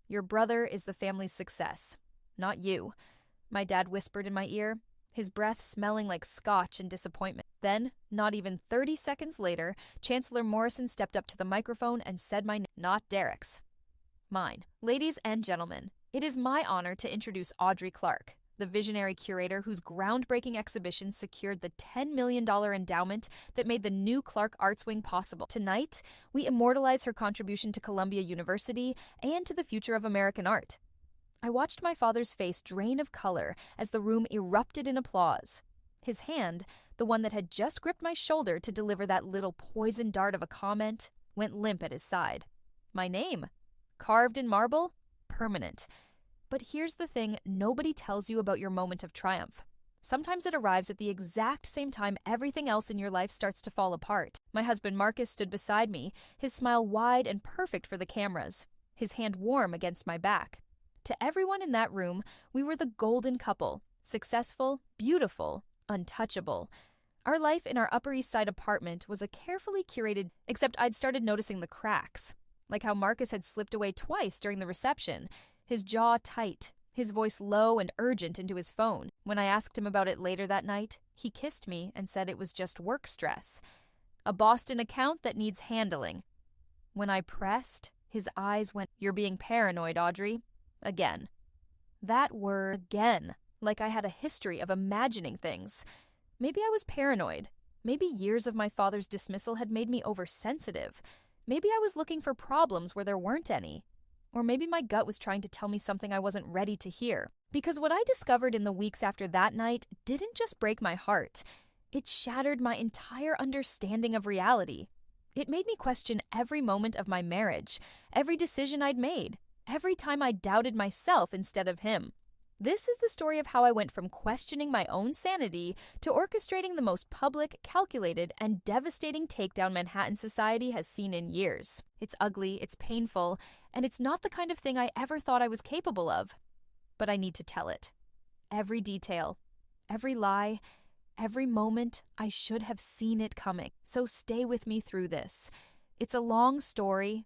Your brother is the family's success, not you," my dad whispered in my ear, his breath smelling like scotch and disappointment. Then, not even 30 seconds later, Chancellor Morrison stepped up to the microphone and said my name, not Derek's. Mine. "Ladies and gentlemen, it is my honor to introduce Audrey Clark, the visionary curator whose groundbreaking exhibition secured the $10 million endowment that made the new Clark Arts Wing possible. Tonight, we immortalize her contribution to Columbia University and to the future of American art." I watched my father's face drain of color as the room erupted in applause. His hand, the one that had just gripped my shoulder to deliver that little poison dart of a comment, went limp at his side. My name, carved in marble, permanent. But here's the thing nobody tells you about your moment of triumph. Sometimes it arrives at the exact same time everything else in your life starts to fall apart. My husband Marcus stood beside me, his smile wide and perfect for the cameras, his hand warm against my back. To everyone in that room, we were the golden couple, successful, beautiful, untouchable. Our life in our Upper East Side apartment was a carefully curated, except I'd started noticing the cracks, like how Marcus had slipped away twice during the reception, his jaw tight, his voice low and urgent into his phone. When I asked him about it later that night, he kissed me and said it was just work stress. A Boston account that needs handling. When I pressed, his eyes went, "You're being paranoid, Audrey." Again. That word again, like I had a history of imagining things. Maybe I was paranoid. Maybe years of my father's dismissal had made me oversensitive. Maybe I was looking for problems where there weren't any. Or maybe my gut was trying to tell me something I wasn't ready to hear. Because what I discovered in the weeks after that night didn't just break my heart. It shattered my entire understanding of reality. It made me question every moment of my marriage, every decision I'd made, every time I doubted myself instead of him. This is the story of how I went from questioning my own sanity to orchestrating the most public, calculated, and devastating takedown Manhattan society has seen in years. It's ugly, it's painful, and it's not the kind of thing I ever thought I was capable of. But I need to tell it. Every detail, every lie, every moment, I should have seen it coming. So stay with me through this. It's a long story,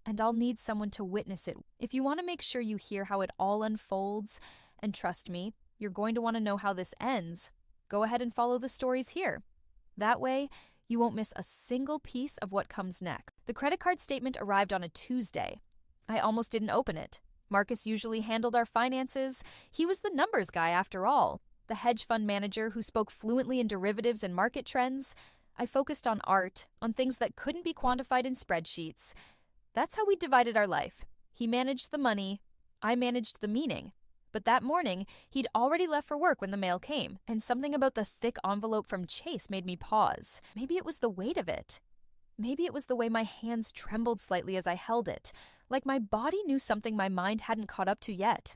and I'll need someone to witness it. If you want to make sure you hear how it all unfolds, and trust me, you're going to want to know how this ends, go ahead and follow the stories here. That way, you won't miss a single piece of what comes next. The credit card statement arrived on a Tuesday. I almost didn't open it. Marcus usually handled our finances. He was the numbers guy after all, the hedge fund manager who spoke fluently in derivatives and market trends. I focused on art, on things that couldn't be quantified in spreadsheets. That's how we divided our life. He managed the money, I managed the meaning. But that morning, he'd already left for work when the mail came, and something about the thick envelope from Chase made me pause. Maybe it was the weight of it. Maybe it was the way my hands trembled slightly as I held it, like my body knew something my mind hadn't caught up to yet.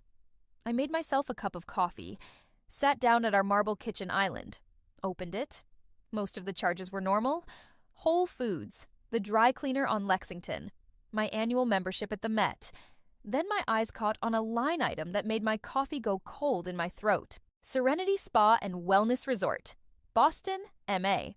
I made myself a cup of coffee, sat down at our marble kitchen island, opened it. Most of the charges were normal. Whole Foods, the dry cleaner on Lexington, my annual membership at the Met. Then my eyes caught on a line item that made my coffee go cold in my throat. Serenity Spa and Wellness Resort, Boston, MA.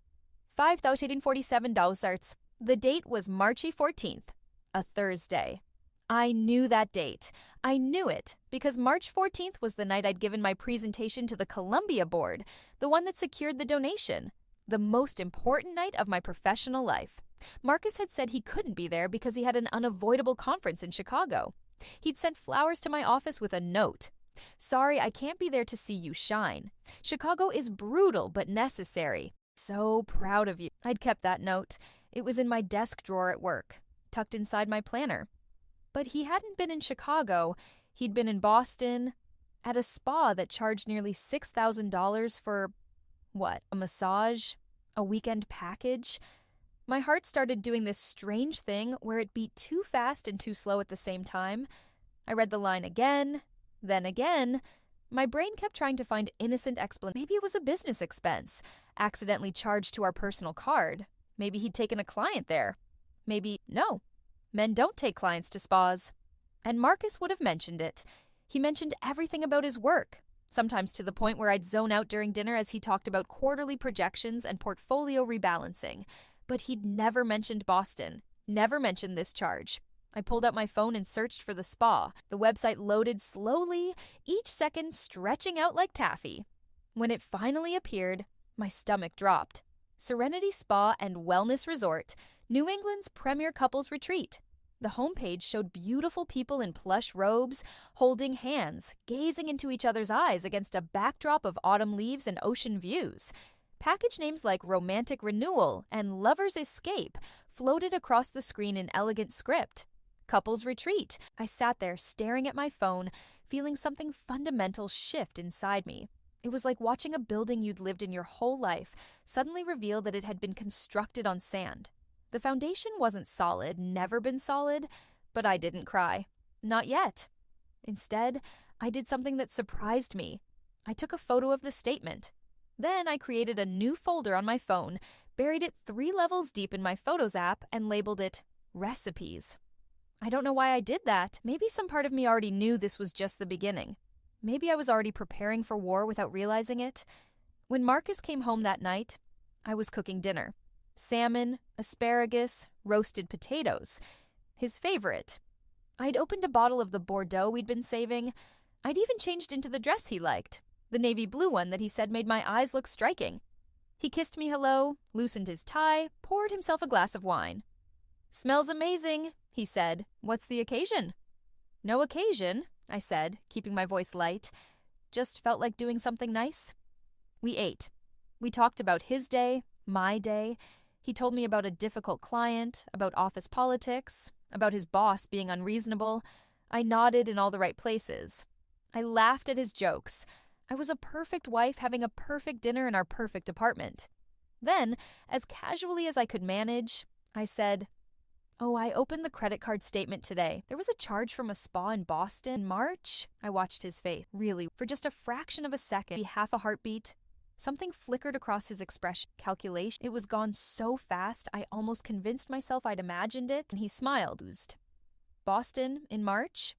$5,047. The date was March 14th, a Thursday. I knew that date. I knew it because March 14th was the night I'd given my presentation to the Columbia Board, the one that secured the donation, the most important night of my professional life. Marcus had said he couldn't be there because he had an unavoidable conference in Chicago. He'd sent flowers to my office with a note. "Sorry, I can't be there to see you shine. Chicago is brutal but necessary. So proud of you." I'd kept that note. It was in my desk drawer at work, tucked inside my planner. But he hadn't been in Chicago. He'd been in Boston, at a spa that charged nearly $6,000 for, a massage? A weekend package? My heart started doing this strange thing where it beat too fast and too slow at the same time. I read the line again, then again. My brain kept trying to find innocent explanations. Maybe it was a business expense, accidentally charged to our personal card. Maybe he'd taken a client there. Maybe, no, men don't take clients to spas. And Marcus would have mentioned it. He mentioned everything about his work, sometimes to the point where I'd zone out during dinner as he talked about quarterly projections and portfolio rebalancing. But he'd never mentioned Boston, never mentioned this charge. I pulled out my phone and searched for the spa. The website loaded slowly, each second stretching out like taffy. When it finally appeared, my stomach dropped. Serenity Spa and Wellness Resort, New England's premier couples retreat. The homepage showed beautiful people in plush robes, holding hands, gazing into each other's eyes against a backdrop of autumn leaves and ocean views. Package names like Romantic Renewal and Lover's Escape floated across the screen in elegant script. Couples Retreat. I sat there staring at my phone, feeling something fundamental shift inside me. It was like watching a building you'd lived in your whole life suddenly reveal that it had been constructed on sand. The foundation wasn't solid, never been solid, but I didn't cry. Not yet. Instead, I did something that surprised me. I took a photo of the statement. Then I created a new folder on my phone, buried it 3 levels deep in my Photos app, and labeled it Recipes. I don't know why I did that. Maybe some part of me already knew this was just the beginning. Maybe I was already preparing for war without realizing it. When Marcus came home that night, I was cooking dinner. Salmon, asparagus, roasted potatoes. His favorite. I'd opened a bottle of the Bordeaux we'd been saving. I'd even changed into the dress he liked, the navy blue one that he said made my eyes look striking. He kissed me hello, loosened his tie, poured himself a glass of wine. "Smells amazing," he said. "What's the occasion?" "No occasion," I said, keeping my voice light. Just felt like doing something nice. We ate. We talked about his day, my day. He told me about a difficult client, about office politics, about his boss being unreasonable. I nodded in all the right places. I laughed at his jokes. I was a perfect wife having a perfect dinner in our perfect apartment. Then, as casually as I could manage, I said, "Oh, I opened the credit card statement today. There was a charge from a spa in Boston in March." I watched his face. Really, for just a fraction of a second, half a heartbeat, something flickered across his expression. Calculation. It was gone so fast, I almost convinced myself I'd imagined it, and he smiled. "Boston in March?"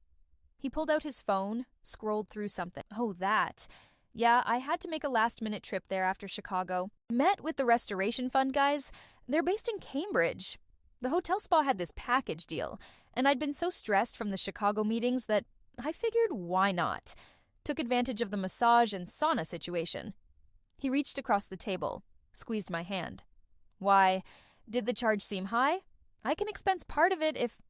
He pulled out his phone, scrolled through something. "Oh, that. Yeah, I had to make a last-minute trip there after Chicago. Met with the Restoration Fund guys. They're based in Cambridge. The hotel spa had this package deal, and I'd been so stressed from the Chicago meetings that I figured why not. Took advantage of the massage and sauna situation." He reached across the table, squeezed my hand. "Why, did the charge seem high? I can expense part of it if—"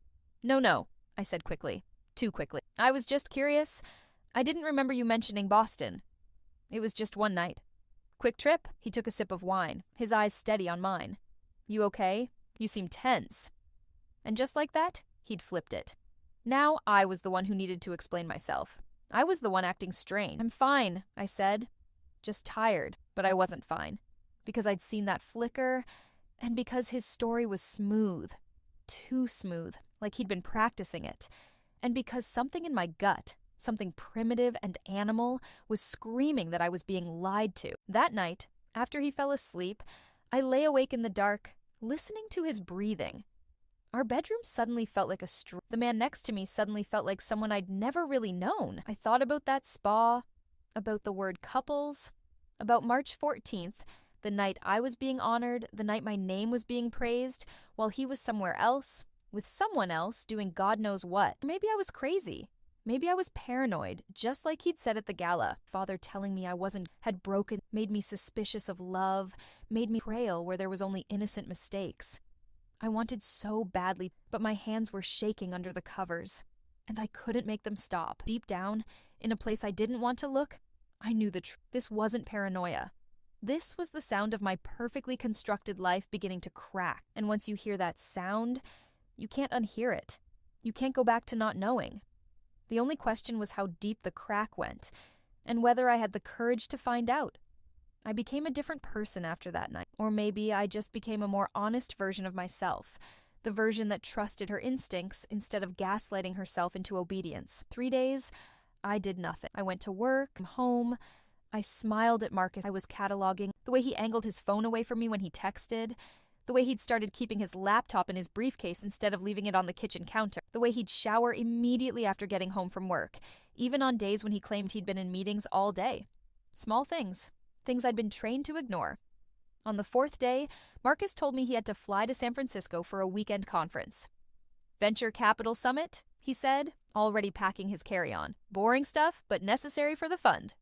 No, I said quickly. Too quickly. "I was just curious. I didn't remember you mentioning Boston. It was just one night. Quick trip?" He took a sip of wine, his eyes steady on mine. "You okay? You seem tense." And just like that, he'd flipped it. Now I was the one who needed to explain myself. I was the one acting strained. "I'm fine," I said. "Just tired." But I wasn't fine. Because I'd seen that flicker, and because his story was smooth. Too smooth, like he'd been practicing it. And because something in my gut, something primitive and animal, was screaming that I was being lied to. That night, after he fell asleep, I lay awake in the dark, listening to his breathing. Our bedroom suddenly felt like the man next to me suddenly felt like someone I'd never really known. I thought about that spa, about the word couples, about March 14th, the night I was being honored, the night my name was being praised, while he was somewhere else, with someone else, doing God knows what. Maybe I was crazy. Maybe I was paranoid, just like he'd said at the gala. Father telling me I had broken, made me suspicious of love, made me frail where there was only innocent mistakes. I wanted so badly, but my hands were shaking under the covers, and I couldn't make them stop. Deep down, in a place I didn't want to look, I knew the truth. This wasn't paranoia. This was the sound of my perfectly constructed life beginning to crack. And once you hear that sound, you can't unhear it. You can't go back to not knowing. The only question was how deep the crack went, and whether I had the courage to find out. I became a different person after that night. Or maybe I just became a more honest version of myself, the version that trusted her instincts instead of gaslighting herself into obedience. 3 days, I did nothing. I went to work, home. I smiled at Marcus. I was cataloging the way he angled his phone away from me when he texted, the way he'd started keeping his laptop in his briefcase instead of leaving it on the kitchen counter, the way he'd shower immediately after getting home from work, even on days when he claimed he'd been in meetings all day. Small things. Things I'd been trained to ignore. On the 4th day, Marcus told me he had to fly to San Francisco for a weekend conference. Venture Capital Summit, he said, already packing his carry-on. Boring stuff, but necessary for the fund.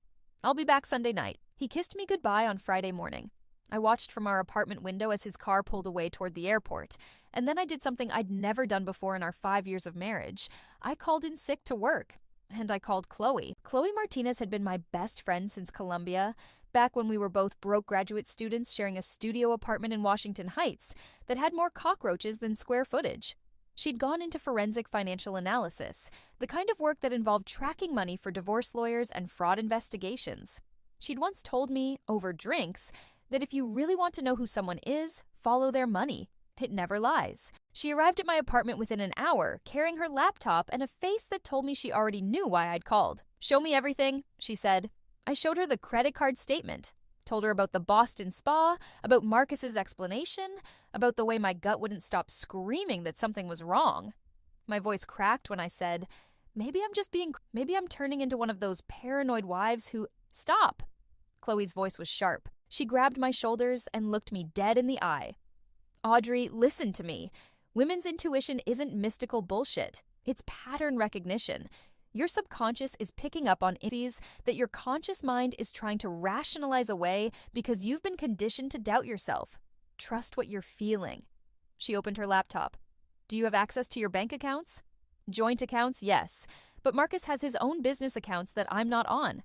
I'll be back Sunday night. He kissed me goodbye on Friday morning. I watched from our apartment window as his car pulled away toward the airport, and then I did something I'd never done before in our 5 years of marriage. I called in sick to work, and I called Chloe. Chloe Martinez had been my best friend since Columbia, back when we were both broke graduate students sharing a studio apartment in Washington Heights that had more cockroaches than square footage. She'd gone into forensic financial analysis, the kind of work that involved tracking money for divorce lawyers and fraud investigations. She'd once told me, over drinks, that if you really want to know who someone is, follow their money. It never lies. She arrived at my apartment within an hour, carrying her laptop and a face that told me she already knew why I'd called. "Show me everything," she said. I showed her the credit card statement, told her about the Boston spa, about Marcus's explanation, about the way my gut wouldn't stop screaming that something was wrong. My voice cracked when I said, maybe I'm turning into one of those paranoid wives who— Stop! Chloe's voice was sharp. She grabbed my shoulders and looked me dead in the eye. Audrey, listen to me. Women's intuition isn't mystical bullshit. It's pattern recognition. Your subconscious is picking up on instances that your conscious mind is trying to rationalize away because you've been conditioned to doubt yourself. Trust what you're feeling. She opened her laptop. Do you have access to your bank accounts? Joint accounts, yes. But Marcus has his own business accounts that I'm not on.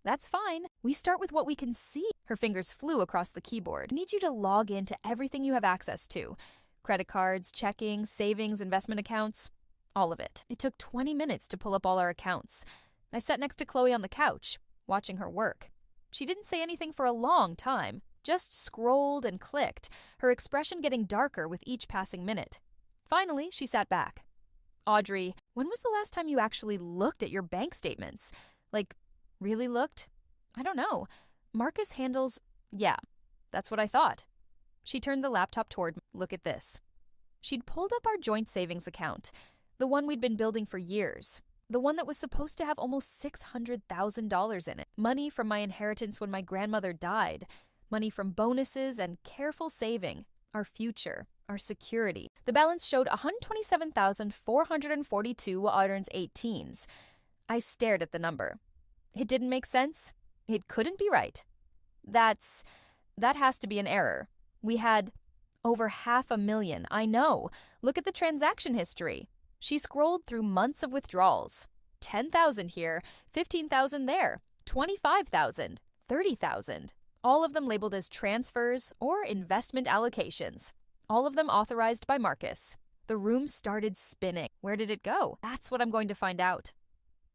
That's fine. We start with what we can see. Her fingers flew across the keyboard. I need you to log in to everything you have access to. Credit cards, checking, savings, investment accounts. All of it. It took 20 minutes to pull up all our accounts. I sat next to Chloe on the couch, watching her work. She didn't say anything for a long time, just scrolled and clicked, her expression getting darker with each passing minute. Finally, she sat back. Audrey, when was the last time you actually looked at your bank statements? Like, really looked? I don't know. Marcus handles— Yeah, that's what I thought. She turned the laptop toward me. Look at this. She'd pulled up our joint savings account, the one we'd been building for years, the one that was supposed to have almost $600,000 in it. Money from my inheritance when my grandmother died, money from bonuses and careful saving, our future, our security. The balance showed $127,442 odd 18s. I stared at the number. It didn't make sense. It couldn't be right. That has to be an error. We had over $500,000. I know. Look at the transaction history. She scrolled through months of withdrawals. 10,000 here, 15,000 there, 25,000, 30,000. All of them labeled as transfers or investment allocations. All of them authorized by Marcus. The room started spinning. Where did it go? That's what I'm going to find out.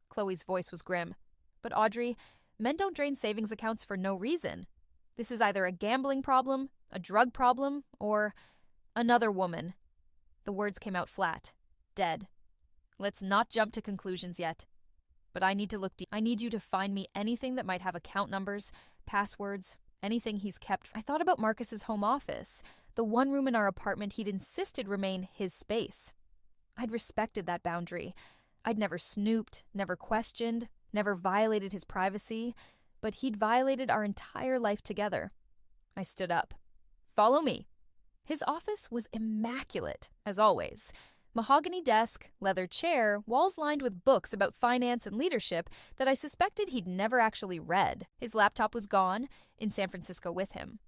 Chloe's voice was grim. But Audrey, men don't drain savings accounts for no reason. This is either a gambling problem, a drug problem, or another woman. The words came out flat, dead. Let's not jump to conclusions yet. But I need to look deep. I need you to find me anything that might have account numbers, passwords, anything he's kept. I thought about Marcus's home office, the one room in our apartment he'd insisted remain his space. I'd respected that boundary. I'd never snooped, never questioned, never violated his privacy, but he'd violated our entire life together. I stood up. Follow me. His office was immaculate, as always. Mahogany desk, leather chair, walls lined with books about finance and leadership that I suspected he'd never actually read. His laptop was gone, in San Francisco with him.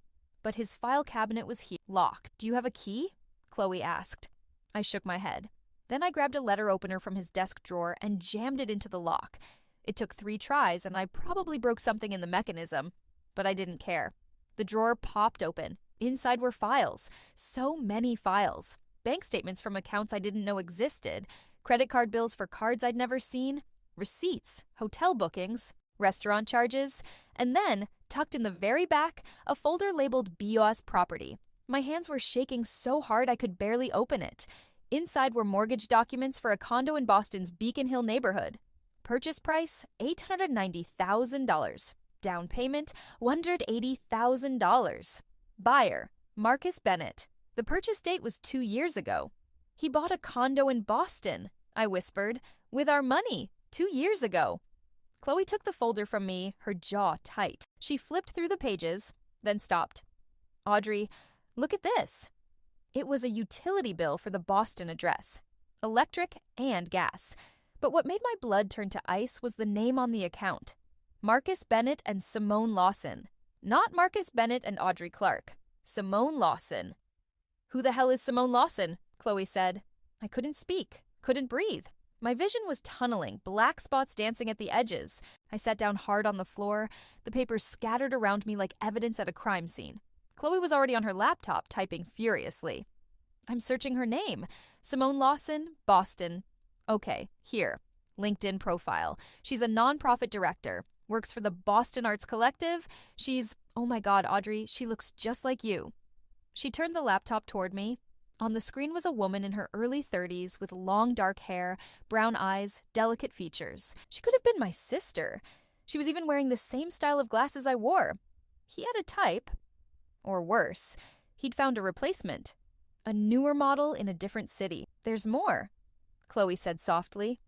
But his file cabinet was here, locked. Do you have a key? Chloe asked. I shook my head. Then I grabbed a letter opener from his desk drawer and jammed it into the lock. It took 3 tries, and I probably broke something in the mechanism, but I didn't care. The drawer popped open. Inside were files. So many files. Bank statements from accounts I didn't know existed, credit card bills for cards I'd never seen, receipts, hotel bookings, restaurant charges, and then, tucked in the very back, a folder labeled BOS Property. My hands were shaking so hard I could barely open it. Inside were mortgage documents for a condo in Boston's Beacon Hill neighborhood. Purchase price, $890,000. Down payment, $180,000. Buyer, Marcus Bennett. The purchase date was 2 years ago. He bought a condo in Boston, I whispered, with our money, 2 years ago. Chloe took the folder from me, her jaw tight. She flipped through the pages, then stopped. Audrey, look at this. It was a utility bill for the Boston address. electric and gas. But what made my blood turn to ice was the name on the account. Marcus Bennett and Simone Lawson. Not Marcus Bennett and Audrey Clark. Simone Lawson. "Who the hell is Simone Lawson?" Chloe said. I couldn't speak, couldn't breathe. My vision was tunneling, black spots dancing at the edges. I sat down hard on the floor, the papers scattered around me like evidence at a crime scene. Chloe was already on her laptop, typing furiously. I'm searching her name. Simone Lawson, Boston. Okay, here. LinkedIn profile. She's a nonprofit director. Works for the Boston Arts Collective. Oh my God, Audrey, she looks just like you. She turned the laptop toward me. On the screen was a woman in her early 30s with long dark hair, brown eyes, delicate features. She could have been my sister. She was even wearing the same style of glasses I wore. He had a type. Or worse, he'd found a replacement. A newer model in a different city. There's more, Chloe said softly.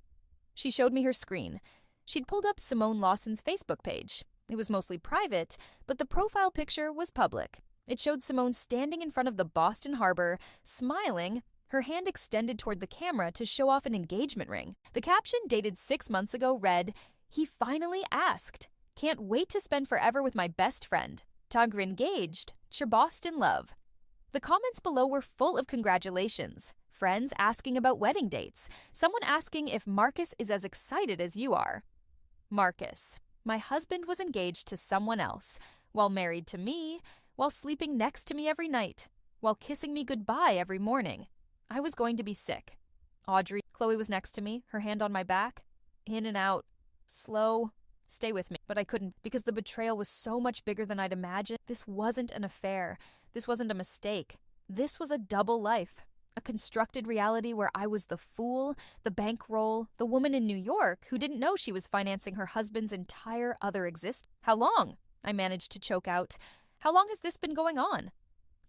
She showed me her screen. She'd pulled up Simone Lawson's Facebook page. It was mostly private, but the profile picture was public. It showed Simone standing in front of the Boston Harbor, smiling, her hand extended toward the camera to show off an engagement ring. The caption, dated 6 months ago, read, "He finally asked. Can't wait to spend forever with my best friend. Tagr engaged. Boston love." The comments below were full of congratulations. Friends asking about wedding dates. Someone asking if Marcus is as excited as you are. Marcus. My husband was engaged to someone else, while married to me, while sleeping next to me every night, while kissing me goodbye every morning. I was going to be sick. Audrey. Chloe was next to me, her hand on my back. In and out. Slow. Stay with me. But I couldn't, because the betrayal was so much bigger than I'd imagined. This wasn't an affair. This wasn't a mistake. This was a double life. A constructed reality where I was the fool, the bankroll, the woman in New York who didn't know she was financing her husband's entire other existence. How long? I managed to choke out. How long has this been going on?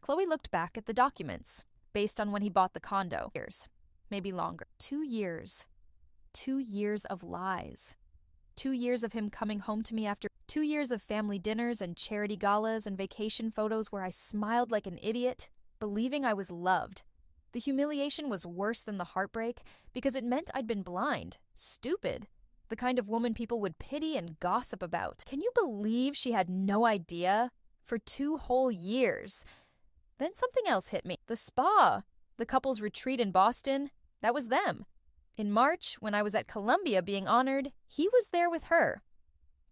Chloe looked back at the documents, based on when he bought the condo. Years. Maybe longer. 2 years. 2 years of lies. 2 years of him coming home to me after 2 years of family dinners and charity galas and vacation photos where I smiled like an idiot, believing I was loved. The humiliation was worse than the heartbreak because it meant I'd been blind, stupid, the kind of woman people would pity and gossip about. Can you believe she had no idea? For 2 whole years. Then something else hit me. The spa. The couple's retreat in Boston. That was them. In March, when I was at Columbia being honored, he was there with her.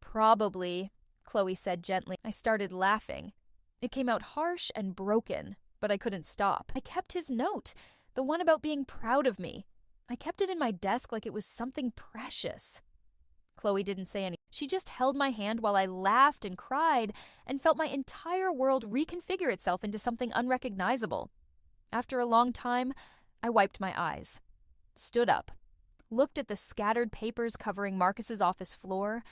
Probably, Chloe said gently. I started laughing. It came out harsh and broken, but I couldn't stop. I kept his note, the one about being proud of me. I kept it in my desk like it was something precious. Chloe didn't say anything. She just held my hand while I laughed and cried and felt my entire world reconfigure itself into something unrecognizable. After a long time, I wiped my eyes, stood up, looked at the scattered papers covering Marcus's office floor,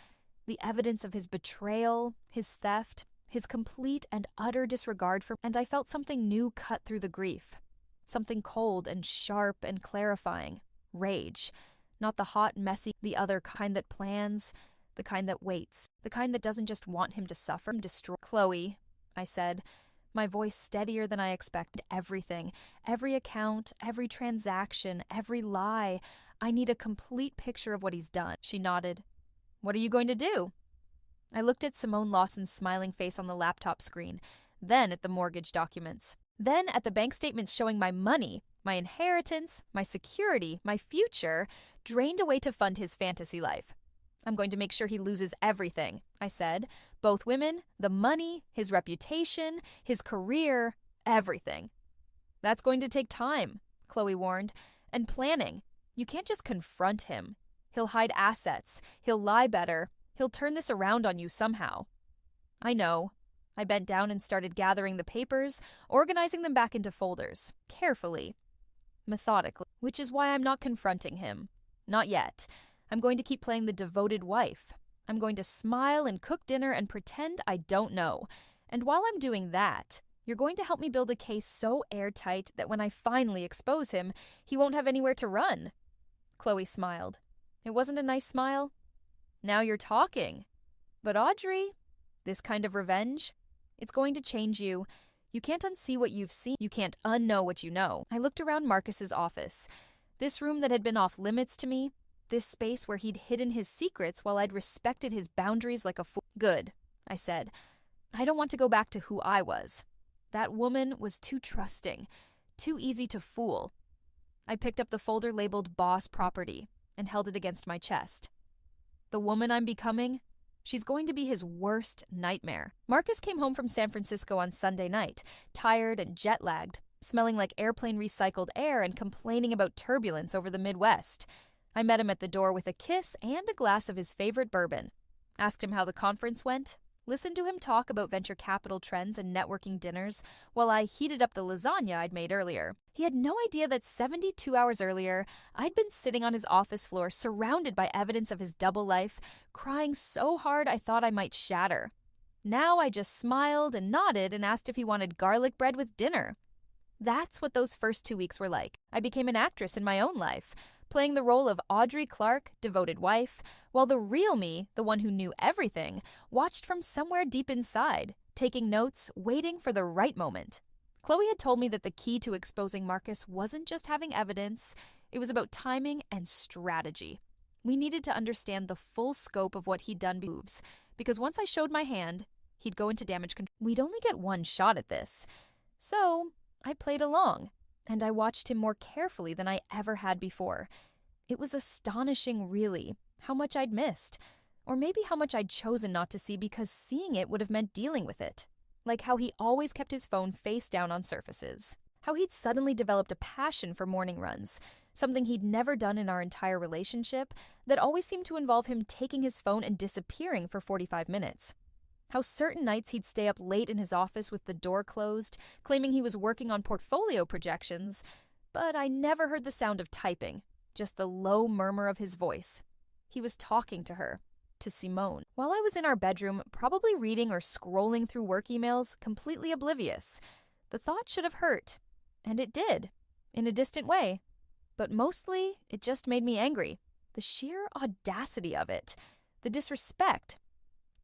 the evidence of his betrayal, his theft, his complete and utter disregard for me, and I felt something new cut through the grief. Something cold and sharp and clarifying. Rage. Not the hot, messy, the other kind that plans, the kind that waits, the kind that doesn't just want him to suffer and destroy. Chloe, I said, my voice steadier than I expected. Everything, every account, every transaction, every lie. I need a complete picture of what he's done. She nodded. What are you going to do? I looked at Simone Lawson's smiling face on the laptop screen, then at the mortgage documents, then at the bank statements showing my money, my inheritance, my security, my future, drained away to fund his fantasy life. I'm going to make sure he loses everything, I said. Both women, the money, his reputation, his career, everything. That's going to take time, Chloe warned, and planning. You can't just confront him. He'll hide assets. He'll lie better. He'll turn this around on you somehow. I know. I bent down and started gathering the papers, organizing them back into folders, carefully, methodically, which is why I'm not confronting him. Not yet. I'm going to keep playing the devoted wife. I'm going to smile and cook dinner and pretend I don't know. And while I'm doing that, you're going to help me build a case so airtight that when I finally expose him, he won't have anywhere to run. Chloe smiled. It wasn't a nice smile. Now you're talking. But Audrey, this kind of revenge, it's going to change you. You can't unsee what you've seen. You can't unknow what you know. I looked around Marcus's office. This room that had been off limits to me, this space where he'd hidden his secrets while I'd respected his boundaries like a fool. Good, I said. I don't want to go back to who I was. That woman was too trusting, too easy to fool. I picked up the folder labeled Boss Property and held it against my chest. The woman I'm becoming, she's going to be his worst nightmare. Marcus came home from San Francisco on Sunday night, tired and jet-lagged, smelling like airplane recycled air and complaining about turbulence over the Midwest. I met him at the door with a kiss and a glass of his favorite bourbon. Asked him how the conference went, listened to him talk about venture capital trends and networking dinners while I heated up the lasagna I'd made earlier. He had no idea that 72 hours earlier, I'd been sitting on his office floor surrounded by evidence of his double life, crying so hard I thought I might shatter. Now I just smiled and nodded and asked if he wanted garlic bread with dinner. That's what those first 2 weeks were like. I became an actress in my own life, playing the role of Audrey Clark, devoted wife, while the real me, the one who knew everything, watched from somewhere deep inside, taking notes, waiting for the right moment. Chloe had told me that the key to exposing Marcus wasn't just having evidence, it was about timing and strategy. We needed to understand the full scope of what he'd done moves, because once I showed my hand, he'd go into damage control. We'd only get one shot at this. So I played along, and I watched him more carefully than I ever had before. It was astonishing, really, how much I'd missed, or maybe how much I'd chosen not to see because seeing it would have meant dealing with it. Like how he always kept his phone face down on surfaces. How he'd suddenly developed a passion for morning runs, something he'd never done in our entire relationship that always seemed to involve him taking his phone and disappearing for 45 minutes. How certain nights he'd stay up late in his office with the door closed, claiming he was working on portfolio projections, but I never heard the sound of typing, just the low murmur of his voice. He was talking to her, to Simone. While I was in our bedroom, probably reading or scrolling through work emails, completely oblivious. The thought should have hurt, and it did, in a distant way. But mostly, it just made me angry. The sheer audacity of it, the disrespect.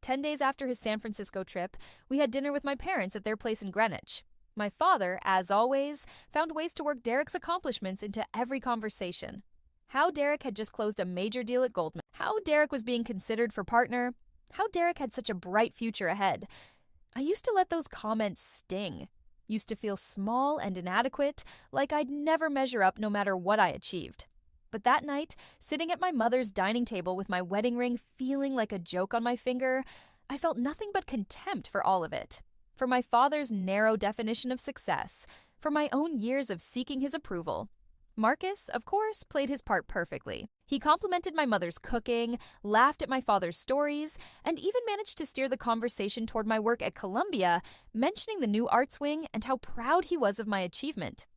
10 days after his San Francisco trip, we had dinner with my parents at their place in Greenwich. My father, as always, found ways to work Derek's accomplishments into every conversation. How Derek had just closed a major deal at Goldman. How Derek was being considered for partner. How Derek had such a bright future ahead. I used to let those comments sting. Used to feel small and inadequate, like I'd never measure up no matter what I achieved. But that night, sitting at my mother's dining table with my wedding ring feeling like a joke on my finger, I felt nothing but contempt for all of it. For my father's narrow definition of success, for my own years of seeking his approval. Marcus, of course, played his part perfectly. He complimented my mother's cooking, laughed at my father's stories, and even managed to steer the conversation toward my work at Columbia, mentioning the new arts wing and how proud he was of my achievement.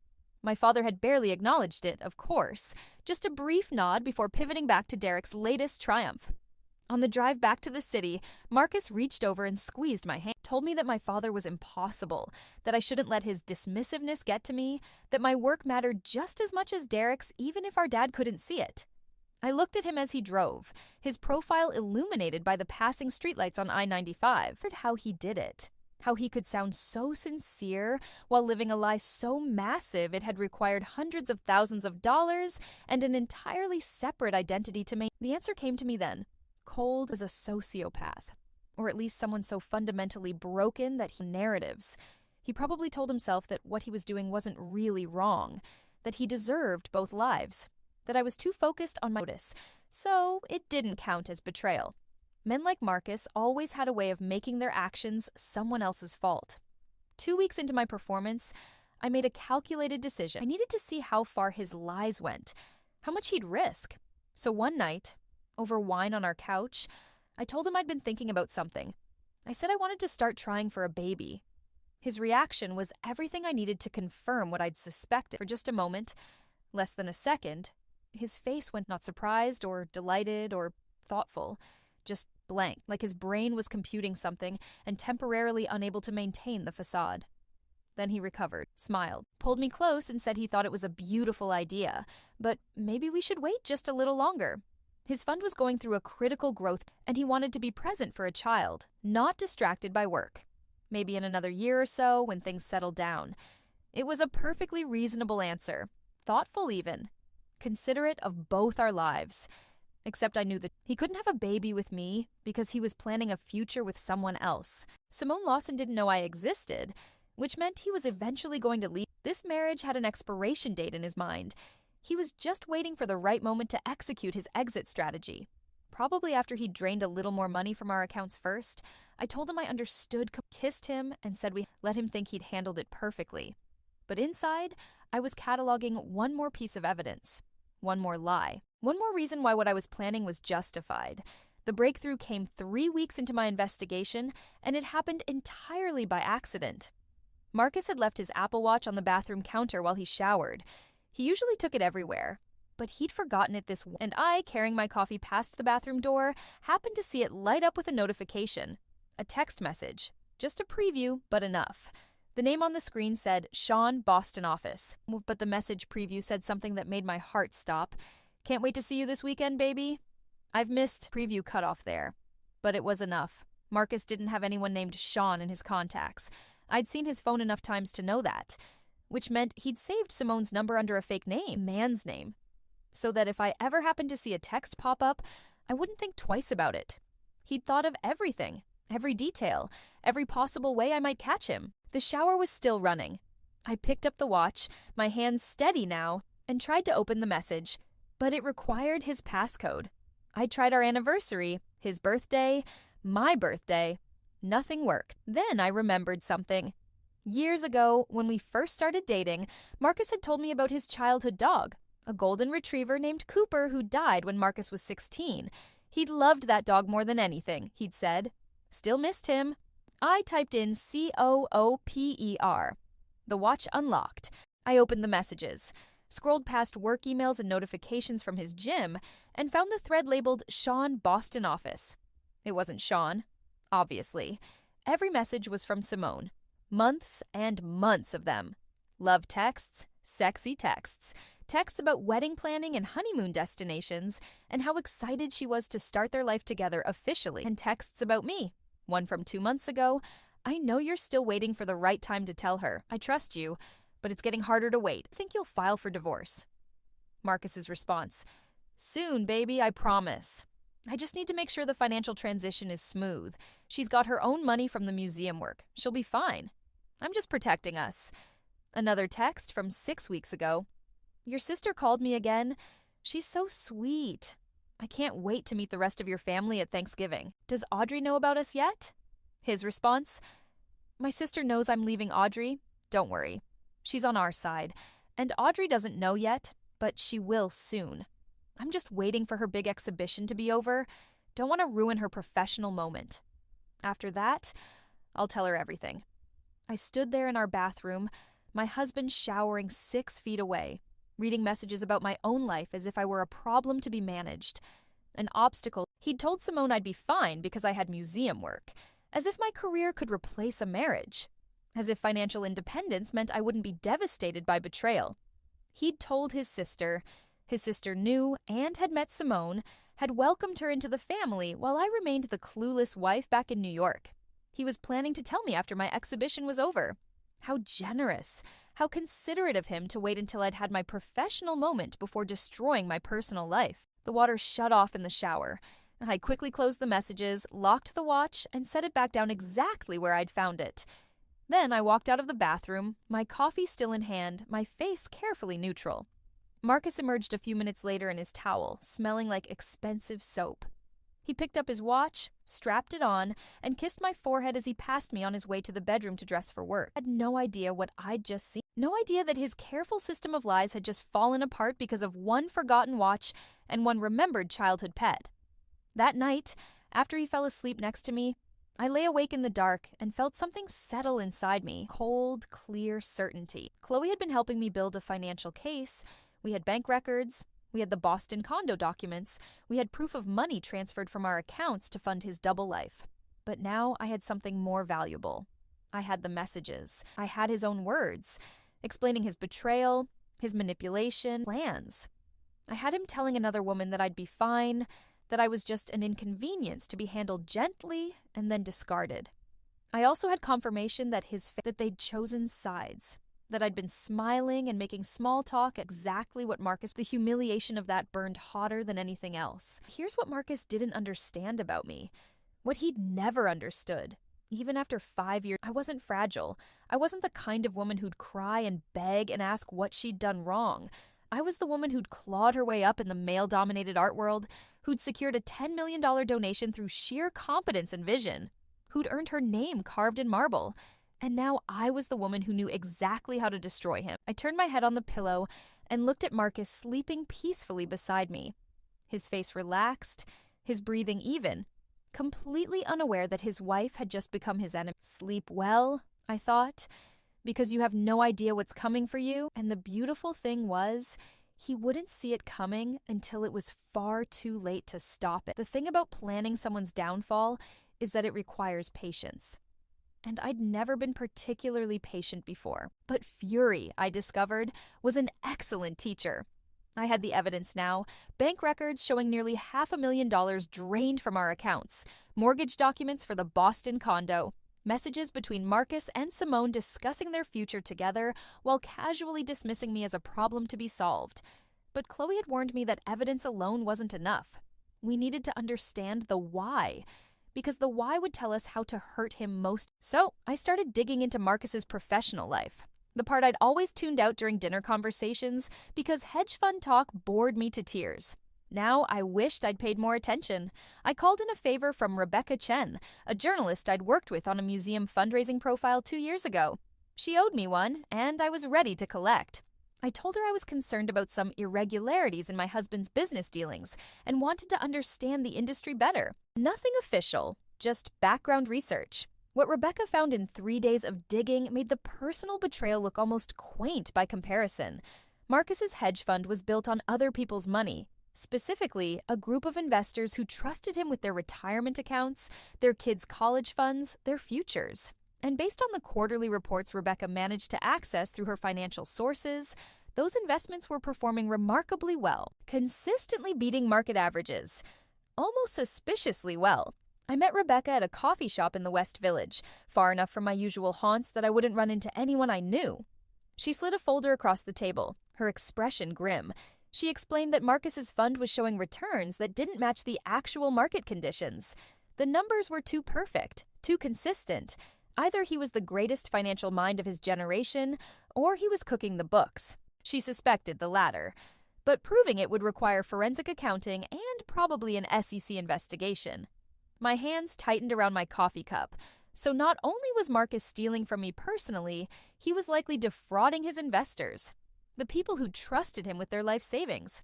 My father had barely acknowledged it, of course, just a brief nod before pivoting back to Derek's latest triumph. On the drive back to the city, Marcus reached over and squeezed my hand, told me that my father was impossible, that I shouldn't let his dismissiveness get to me, that my work mattered just as much as Derek's even if our dad couldn't see it. I looked at him as he drove, his profile illuminated by the passing streetlights on I-95, for how he did it. How he could sound so sincere while living a lie so massive it had required hundreds of thousands of dollars and an entirely separate identity to maintain. The answer came to me then. Cold was a sociopath, or at least someone so fundamentally broken that narratives. He probably told himself that what he was doing wasn't really wrong, that he deserved both lives, that I was too focused on my notice, so it didn't count as betrayal. Men like Marcus always had a way of making their actions someone else's fault. 2 weeks into my performance, I made a calculated decision. I needed to see how far his lies went, how much he'd risk. So one night, over wine on our couch, I told him I'd been thinking about something. I said I wanted to start trying for a baby. His reaction was everything I needed to confirm what I'd suspected. For just a moment, less than a second, his face went not surprised or delighted or thoughtful, just blank, like his brain was computing something and temporarily unable to maintain the facade. Then he recovered, smiled, pulled me close and said he thought it was a beautiful idea, but maybe we should wait just a little longer. His fund was going through a critical growth and he wanted to be present for a child, not distracted by work. Maybe in another year or so when things settled down. It was a perfectly reasonable answer, thoughtful even. considerate of both our lives. Except I knew that he couldn't have a baby with me because he was planning a future with someone else. Simone Lawson didn't know I existed, which meant he was eventually going to leave. This marriage had an expiration date in his mind. He was just waiting for the right moment to execute his exit strategy. Probably after he drained a little more money from our accounts first, I told him I understood, kissed him, and said we let him think he'd handled it perfectly. But inside, I was cataloging one more piece of evidence, one more lie, one more reason why what I was planning was justified. The breakthrough came 3 weeks into my investigation, and it happened entirely by accident. Marcus had left his Apple Watch on the bathroom counter while he showered. He usually took it everywhere, but he'd forgotten it this and I, carrying my coffee past the bathroom door, happened to see it light up with a notification. A text message. Just a preview, but enough. The name on the screen said, Sean, Boston office. But the message preview said something that made my heart stop. Can't wait to see you this weekend, baby. I've missed preview cutoff there. But it was enough. Marcus didn't have anyone named Sean in his contacts. I'd seen his phone enough times to know that. Which meant he'd saved Simone's number under a fake name, man's name. So that if I ever happened to see a text pop up, I wouldn't think twice about it. He'd thought of everything, every detail, every possible way I might catch him. The shower was still running. I picked up the watch, my hands steady now, and tried to open the message, but it required his passcode. I tried our anniversary, his birthday, my birthday. Nothing worked. Then I remembered something. Years ago, when we first started dating, Marcus had told me about his childhood dog, a golden retriever named Cooper who died when Marcus was 16. He'd loved that dog more than anything, he'd said. Still missed him. I typed in COOPER. The watch unlocked. I opened the messages, scrolled past work emails and notifications from his gym, and found the thread labeled Sean, Boston office. It wasn't Sean, obviously. Every message was from Simone. Months and months of them. Love texts, sexy texts, texts about wedding planning and honeymoon destinations, and how excited she was to start their life together officially, and texts about me. One from 2 months ago. I know you're still waiting for the right time to tell her. I trust you, but it's getting harder to wait. Think you'll file for divorce. Marcus's response. Soon, baby, I promise. I just need to make sure the financial transition is smooth. She's got her own money from the museum work. She'll be fine. I'm just protecting us. Another text from 6 weeks ago. Your sister called me again. She's so sweet. I can't wait to meet the rest of your family at Thanksgiving. Does Audrey know about us yet? His response. My sister knows I'm leaving Audrey. Don't worry. She's on our side. And Audrey doesn't know yet, but she will soon. I'm just waiting for her big exhibition to be over. Don't want to ruin her professional moment. After that, I'll tell her everything. I stood there in our bathroom, my husband showering 6 feet away, reading messages about my own life as if I were a problem to be managed. An obstacle. He'd told Simone I'd be fine because I had museum work, as if my career could replace a marriage, as if financial independence meant I wouldn't be devastated by betrayal. He'd told his sister knew and had met Simone, had welcomed her into the family while I remained the clueless wife back in New York. He was planning to tell me after my exhibition was over. How generous, how considerate of him to wait until I'd had my professional moment before destroying my personal life. The water shut off in the shower. I quickly closed the messages, locked the watch, and set it back down exactly where I'd found it. Then I walked out of the bathroom, my coffee still in hand, my face carefully neutral. Marcus emerged a few minutes later in his towel, smelling like expensive soap. He picked up his watch, strapped it on, and kissed my forehead as he passed me on his way to the bedroom to dress for work. I had no idea what I'd just seen. No idea that his careful system of lies had just fallen apart because of one forgotten watch and one remembered childhood pet. That night, after he fell asleep next to me, I lay awake in the dark and felt something settle inside me. Cold, clear certainty. Chloe had been helping me build a financial case. We had bank records. We had the Boston condo documents. We had proof of money transferred from our accounts to fund his double life. But now I had something more valuable. I had the messages. I had his own words, explaining his betrayal, his manipulation, plans. I had him telling another woman that I'd be fine, that I was just an inconvenience to be handled gently and then discarded. I also had confirmation that they'd chosen sides. that I'd been smiling and making small talk exactly what Marcus, the humiliation of that burned hotter than anything else. Here's what Marcus didn't understand about me, what he'd never understood. Even after 5 years, I wasn't fragile. I wasn't the kind of woman who'd cry and beg and ask what she'd done wrong. I was the woman who'd clawed her way up in the male-dominated art world, who'd secured a $10 million donation through sheer competence and vision, who'd earned her name carved in marble. And now I was the woman who knew exactly how to destroy him. I turned my head on the pillow and looked at Marcus sleeping peacefully beside me. His face relaxed, his breathing even, completely unaware that his wife had just become his enemy. Sleep well, I thought, because you have no idea what's coming for you. And the beautiful thing was, he wouldn't see it coming until it was far too late to stop it. The thing about planning someone's downfall is that it requires patience. And I'd never been particularly patient before. But fury, I discovered, was an excellent teacher. I had the evidence now. Bank records showing nearly $500,000 drained from our accounts. Mortgage documents for the Boston condo. Messages between Marcus and Simone discussing their future together while casually dismissing me as a problem to be solved. But Chloe had warned me that evidence alone wasn't enough. We needed to understand the why, because the why would tell us how to hurt him most. So I started digging into Marcus's professional life, the part I'd always tuned out during dinner conversations because hedge fund talk bored me to tears. Now I wished I'd paid more attention. I called in a favor from Rebecca Chen, a journalist I'd worked with on a museum fundraising profile 2 years ago. She owed me one, and I was ready to collect. I told her I was concerned about some irregularities in my husband's business dealings and wanted to understand the industry better. Nothing official, just background research. What Rebecca found in 3 days of digging made the personal betrayal look almost quaint by comparison. Marcus's hedge fund was built on other people's money, specifically a group of investors who trusted him with their retirement accounts, their kids' college funds, their futures. And based on the quarterly reports Rebecca managed to access through her financial sources, those investments were performing remarkably well, consistently beating market averages, almost suspiciously well. I met Rebecca at a coffee shop in the West Village, far enough from my usual haunts that I wouldn't run into anyone I knew. She slid a folder across the table, her expression grim. She explained that Marcus's fund was showing returns that didn't match the actual market conditions. The numbers were too perfect, too consistent. Either he was the greatest financial mind of his generation, or he was cooking the books. She suspected the latter. But proving it would require forensic accounting and probably an SEC investigation. My hands tightened around my coffee cup. So not only was Marcus stealing from me personally, he was likely defrauding his investors, the people who trusted him with their life savings.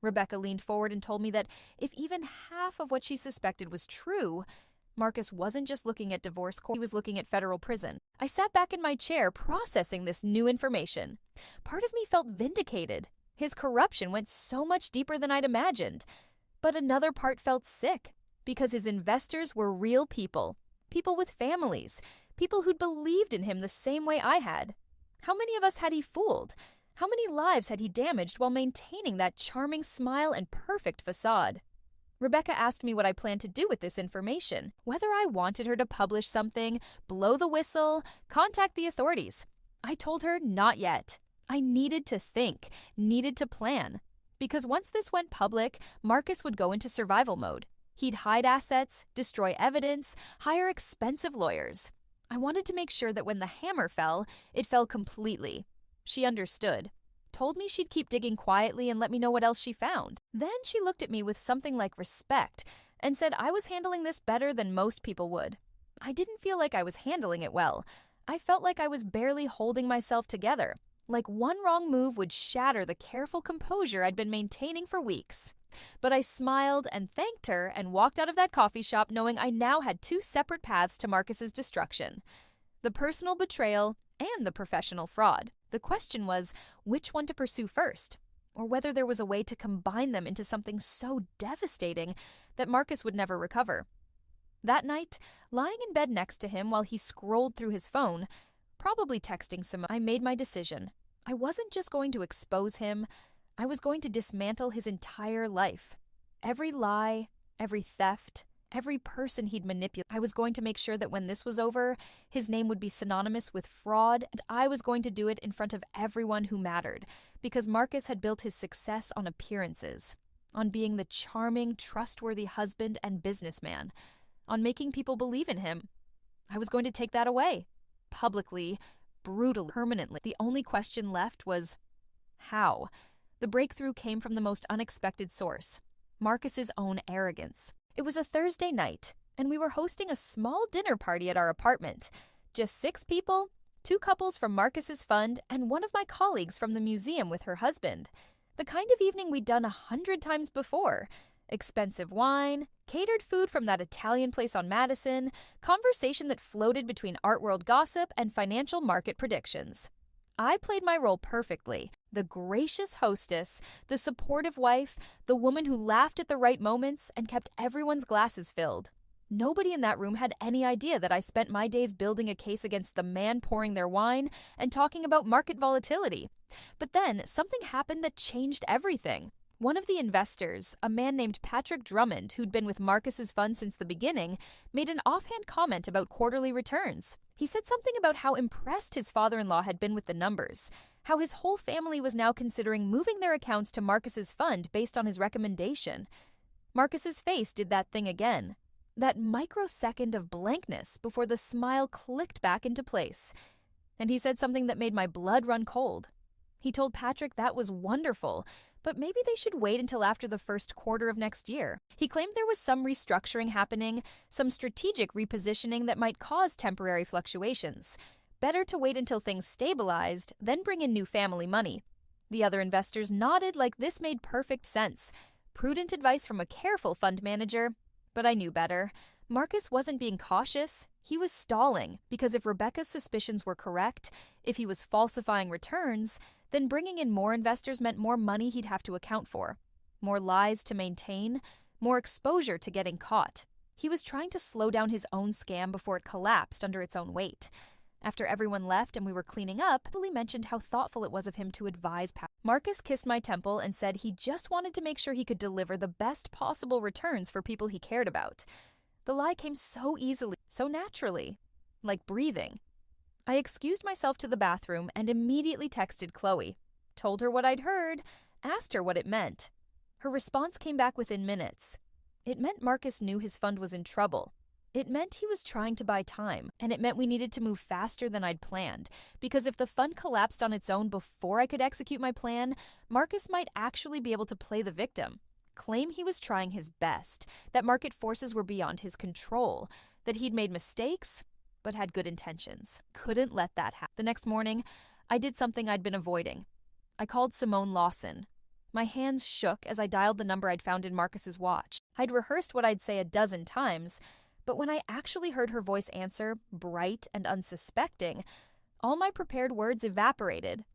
Rebecca leaned forward and told me that if even half of what she suspected was true, Marcus wasn't just looking at divorce court, he was looking at federal prison. I sat back in my chair processing this new information. Part of me felt vindicated. His corruption went so much deeper than I'd imagined. But another part felt sick, because his investors were real people, people with families, people who'd believed in him the same way I had. How many of us had he fooled? How many lives had he damaged while maintaining that charming smile and perfect facade? Rebecca asked me what I planned to do with this information, whether I wanted her to publish something, blow the whistle, contact the authorities. I told her not yet. I needed to think, needed to plan. Because once this went public, Marcus would go into survival mode. He'd hide assets, destroy evidence, hire expensive lawyers. I wanted to make sure that when the hammer fell, it fell completely. She understood, told me she'd keep digging quietly and let me know what else she found. Then she looked at me with something like respect and said I was handling this better than most people would. I didn't feel like I was handling it well. I felt like I was barely holding myself together, like one wrong move would shatter the careful composure I'd been maintaining for weeks. But I smiled and thanked her and walked out of that coffee shop knowing I now had 2 separate paths to Marcus's destruction: the personal betrayal and the professional fraud. The question was which one to pursue first, or whether there was a way to combine them into something so devastating that Marcus would never recover. That night, lying in bed next to him while he scrolled through his phone, probably texting Simone, I made my decision. I wasn't just going to expose him, I was going to dismantle his entire life. Every lie, every theft, every person he'd manipulated. I was going to make sure that when this was over, his name would be synonymous with fraud, and I was going to do it in front of everyone who mattered, because Marcus had built his success on appearances, on being the charming, trustworthy husband and businessman, on making people believe in him. I was going to take that away, publicly, brutally, permanently. The only question left was, how? The breakthrough came from the most unexpected source, Marcus's own arrogance. It was a Thursday night, and we were hosting a small dinner party at our apartment. Just 6 people, 2 couples from Marcus's fund, and one of my colleagues from the museum with her husband. The kind of evening we'd done 100 times before. Expensive wine, catered food from that Italian place on Madison, conversation that floated between art world gossip and financial market predictions. I played my role perfectly. The gracious hostess, the supportive wife, the woman who laughed at the right moments and kept everyone's glasses filled. Nobody in that room had any idea that I spent my days building a case against the man pouring their wine and talking about market volatility. But then something happened that changed everything. One of the investors, a man named Patrick Drummond, who'd been with Marcus's fund since the beginning, made an offhand comment about quarterly returns. He said something about how impressed his father-in-law had been with the numbers, how his whole family was now considering moving their accounts to Marcus's fund based on his recommendation. Marcus's face did that thing again. That microsecond of blankness before the smile clicked back into place. And he said something that made my blood run cold. He told Patrick that was wonderful, but maybe they should wait until after the first quarter of next year. He claimed there was some restructuring happening, some strategic repositioning that might cause temporary fluctuations. Better to wait until things stabilized, then bring in new family money. The other investors nodded like this made perfect sense. Prudent advice from a careful fund manager, but I knew better. Marcus wasn't being cautious. He was stalling, because if Rebecca's suspicions were correct, if he was falsifying returns, then bringing in more investors meant more money he'd have to account for, more lies to maintain, more exposure to getting caught. He was trying to slow down his own scam before it collapsed under its own weight. After everyone left and we were cleaning up, Billy mentioned how thoughtful it was of him to advise Pat. Marcus kissed my temple and said he just wanted to make sure he could deliver the best possible returns for people he cared about. The lie came so easily, so naturally, like breathing. I excused myself to the bathroom and immediately texted Chloe, told her what I'd heard, asked her what it meant. Her response came back within minutes. It meant Marcus knew his fund was in trouble. It meant he was trying to buy time, and it meant we needed to move faster than I'd planned, because if the fund collapsed on its own before I could execute my plan, Marcus might actually be able to play the victim, claim he was trying his best, that market forces were beyond his control, that he'd made mistakes, but had good intentions. Couldn't let that happen. The next morning, I did something I'd been avoiding. I called Simone Lawson. My hands shook as I dialed the number I'd found in Marcus's watch. I'd rehearsed what I'd say a dozen times, but when I actually heard her voice answer, bright and unsuspecting, all my prepared words evaporated.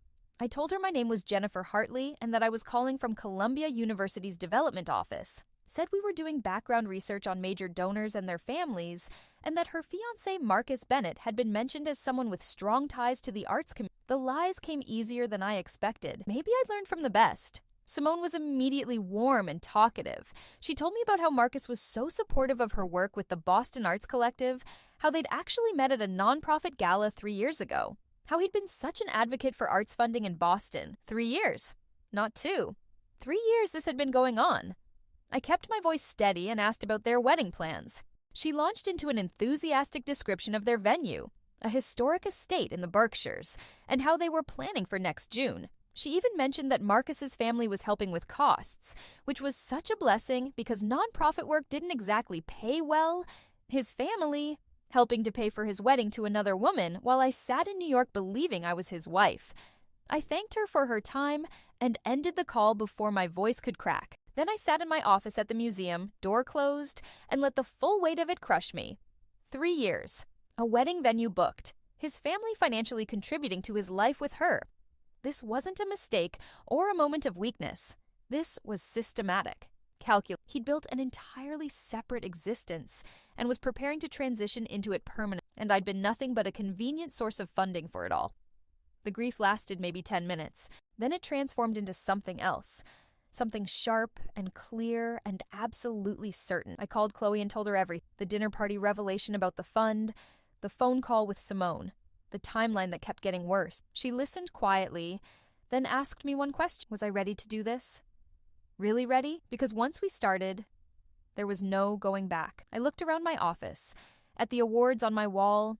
I told her my name was Jennifer Hartley and that I was calling from Columbia University's development office. Said we were doing background research on major donors and their families, and that her fiancé Marcus Bennett had been mentioned as someone with strong ties to the arts community. The lies came easier than I expected. Maybe I'd learned from the best. Simone was immediately warm and talkative. She told me about how Marcus was so supportive of her work with the Boston Arts Collective, how they'd actually met at a nonprofit gala 3 years ago, how he'd been such an advocate for arts funding in Boston. 3 years, not 2. 3 years this had been going on. I kept my voice steady and asked about their wedding plans. She launched into an enthusiastic description of their venue, a historic estate in the Berkshires, and how they were planning for next June. She even mentioned that Marcus's family was helping with costs, which was such a blessing because nonprofit work didn't exactly pay well. His family helping to pay for his wedding to another woman while I sat in New York believing I was his wife. I thanked her for her time and ended the call before my voice could crack. Then I sat in my office at the museum, door closed, and let the full weight of it crush me. 3 years, a wedding venue booked, his family financially contributing to his life with her. This wasn't a mistake or a moment of weakness. This was systematic, calculated. He'd built an entirely separate existence and was preparing to transition into it permanently, and I'd been nothing but a convenient source of funding for it all. The grief lasted maybe 10 minutes. Then it transformed into something else. Something sharp and clear and absolutely certain. I called Chloe and told her everything. The dinner party revelation about the fund, the phone call with Simone, the timeline that kept getting worse. She listened quietly, then asked me one question. Was I ready to do this? Really ready? Because once we started, there was no going back. I looked around my office, at the awards on my wall,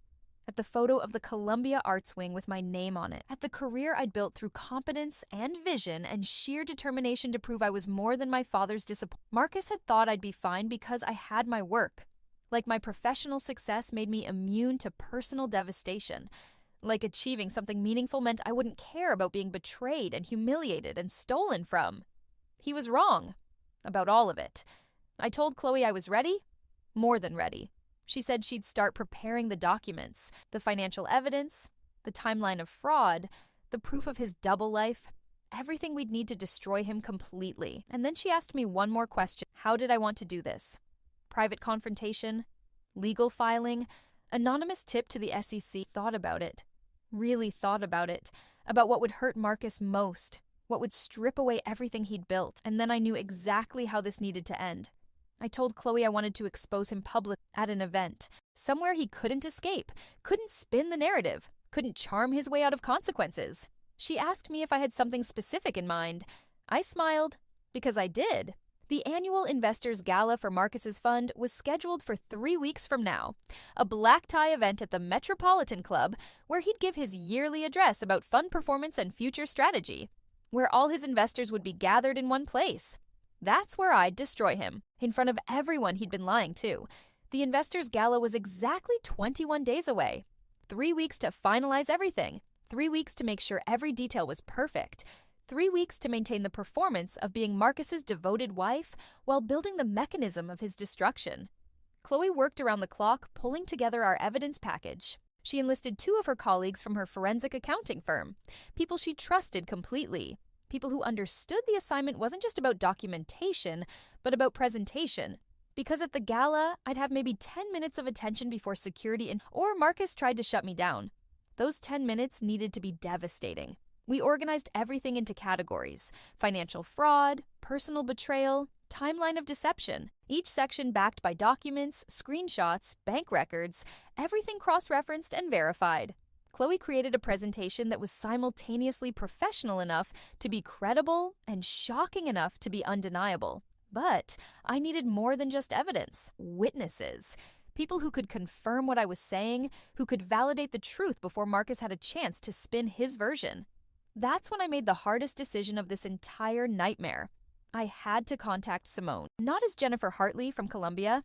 at the photo of the Columbia Arts Wing with my name on it, at the career I'd built through competence and vision and sheer determination to prove I was more than my father's disappointment. Marcus had thought I'd be fine because I had my work. Like my professional success made me immune to personal devastation. Like achieving something meaningful meant I wouldn't care about being betrayed and humiliated and stolen from. He was wrong about all of it. I told Chloe I was ready, more than ready. She said she'd start preparing the documents, the financial evidence, the timeline of fraud, the proof of his double life, everything we'd need to destroy him completely. And then she asked me one more question. How did I want to do this? Private confrontation? Legal filing? Anonymous tip to the SEC? Thought about it. Really thought about it. About what would hurt Marcus most. What would strip away everything he'd built. And then I knew exactly how this needed to end. I told Chloe I wanted to expose him publicly at an event, somewhere he couldn't escape, couldn't spin the narrative, couldn't charm his way out of consequences. She asked me if I had something specific in mind. I smiled, because I did. The annual Investors Gala for Marcus's fund was scheduled for 3 weeks from now, a black tie event at the Metropolitan Club where he'd give his yearly address about fund performance and future strategy, where all his investors would be gathered in one place. That's where I'd destroy him. In front of everyone he'd been lying to. The Investors Gala was exactly 21 days away. 3 weeks to finalize everything. 3 weeks to make sure every detail was perfect. 3 weeks to maintain the performance of being Marcus's devoted wife while building the mechanism of his destruction. Chloe worked around the clock, pulling together our evidence package. She enlisted 2 of her colleagues from her forensic accounting firm, people she trusted completely. People who understood the assignment wasn't just about documentation, but about presentation. Because at the gala, I'd have maybe 10 minutes of attention before security or Marcus tried to shut me down. Those 10 minutes needed to be devastating. We organized everything into categories: financial fraud, personal betrayal, timeline of deception. Each section backed by documents, screenshots, bank records, everything cross-referenced and verified. Chloe created a presentation that was simultaneously professional enough to be credible and shocking enough to be undeniable. But I needed more than just evidence. Witnesses. People who could confirm what I was saying, who could validate the truth before Marcus had a chance to spin his version. That's when I made the hardest decision of this entire nightmare. I had to contact Simone, not as Jennifer Hartley from Columbia,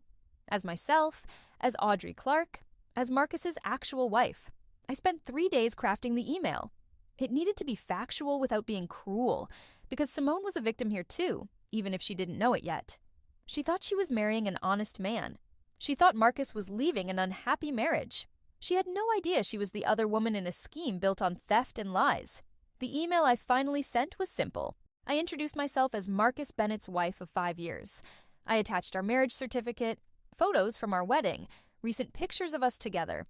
as myself, as Audrey Clark, as Marcus's actual wife. I spent 3 days crafting the email. It needed to be factual without being cruel, because Simone was a victim here too, even if she didn't know it yet. She thought she was marrying an honest man. She thought Marcus was leaving an unhappy marriage. She had no idea she was the other woman in a scheme built on theft and lies. The email I finally sent was simple. I introduced myself as Marcus Bennett's wife of 5 years. I attached our marriage certificate, photos from our wedding, recent pictures of us together.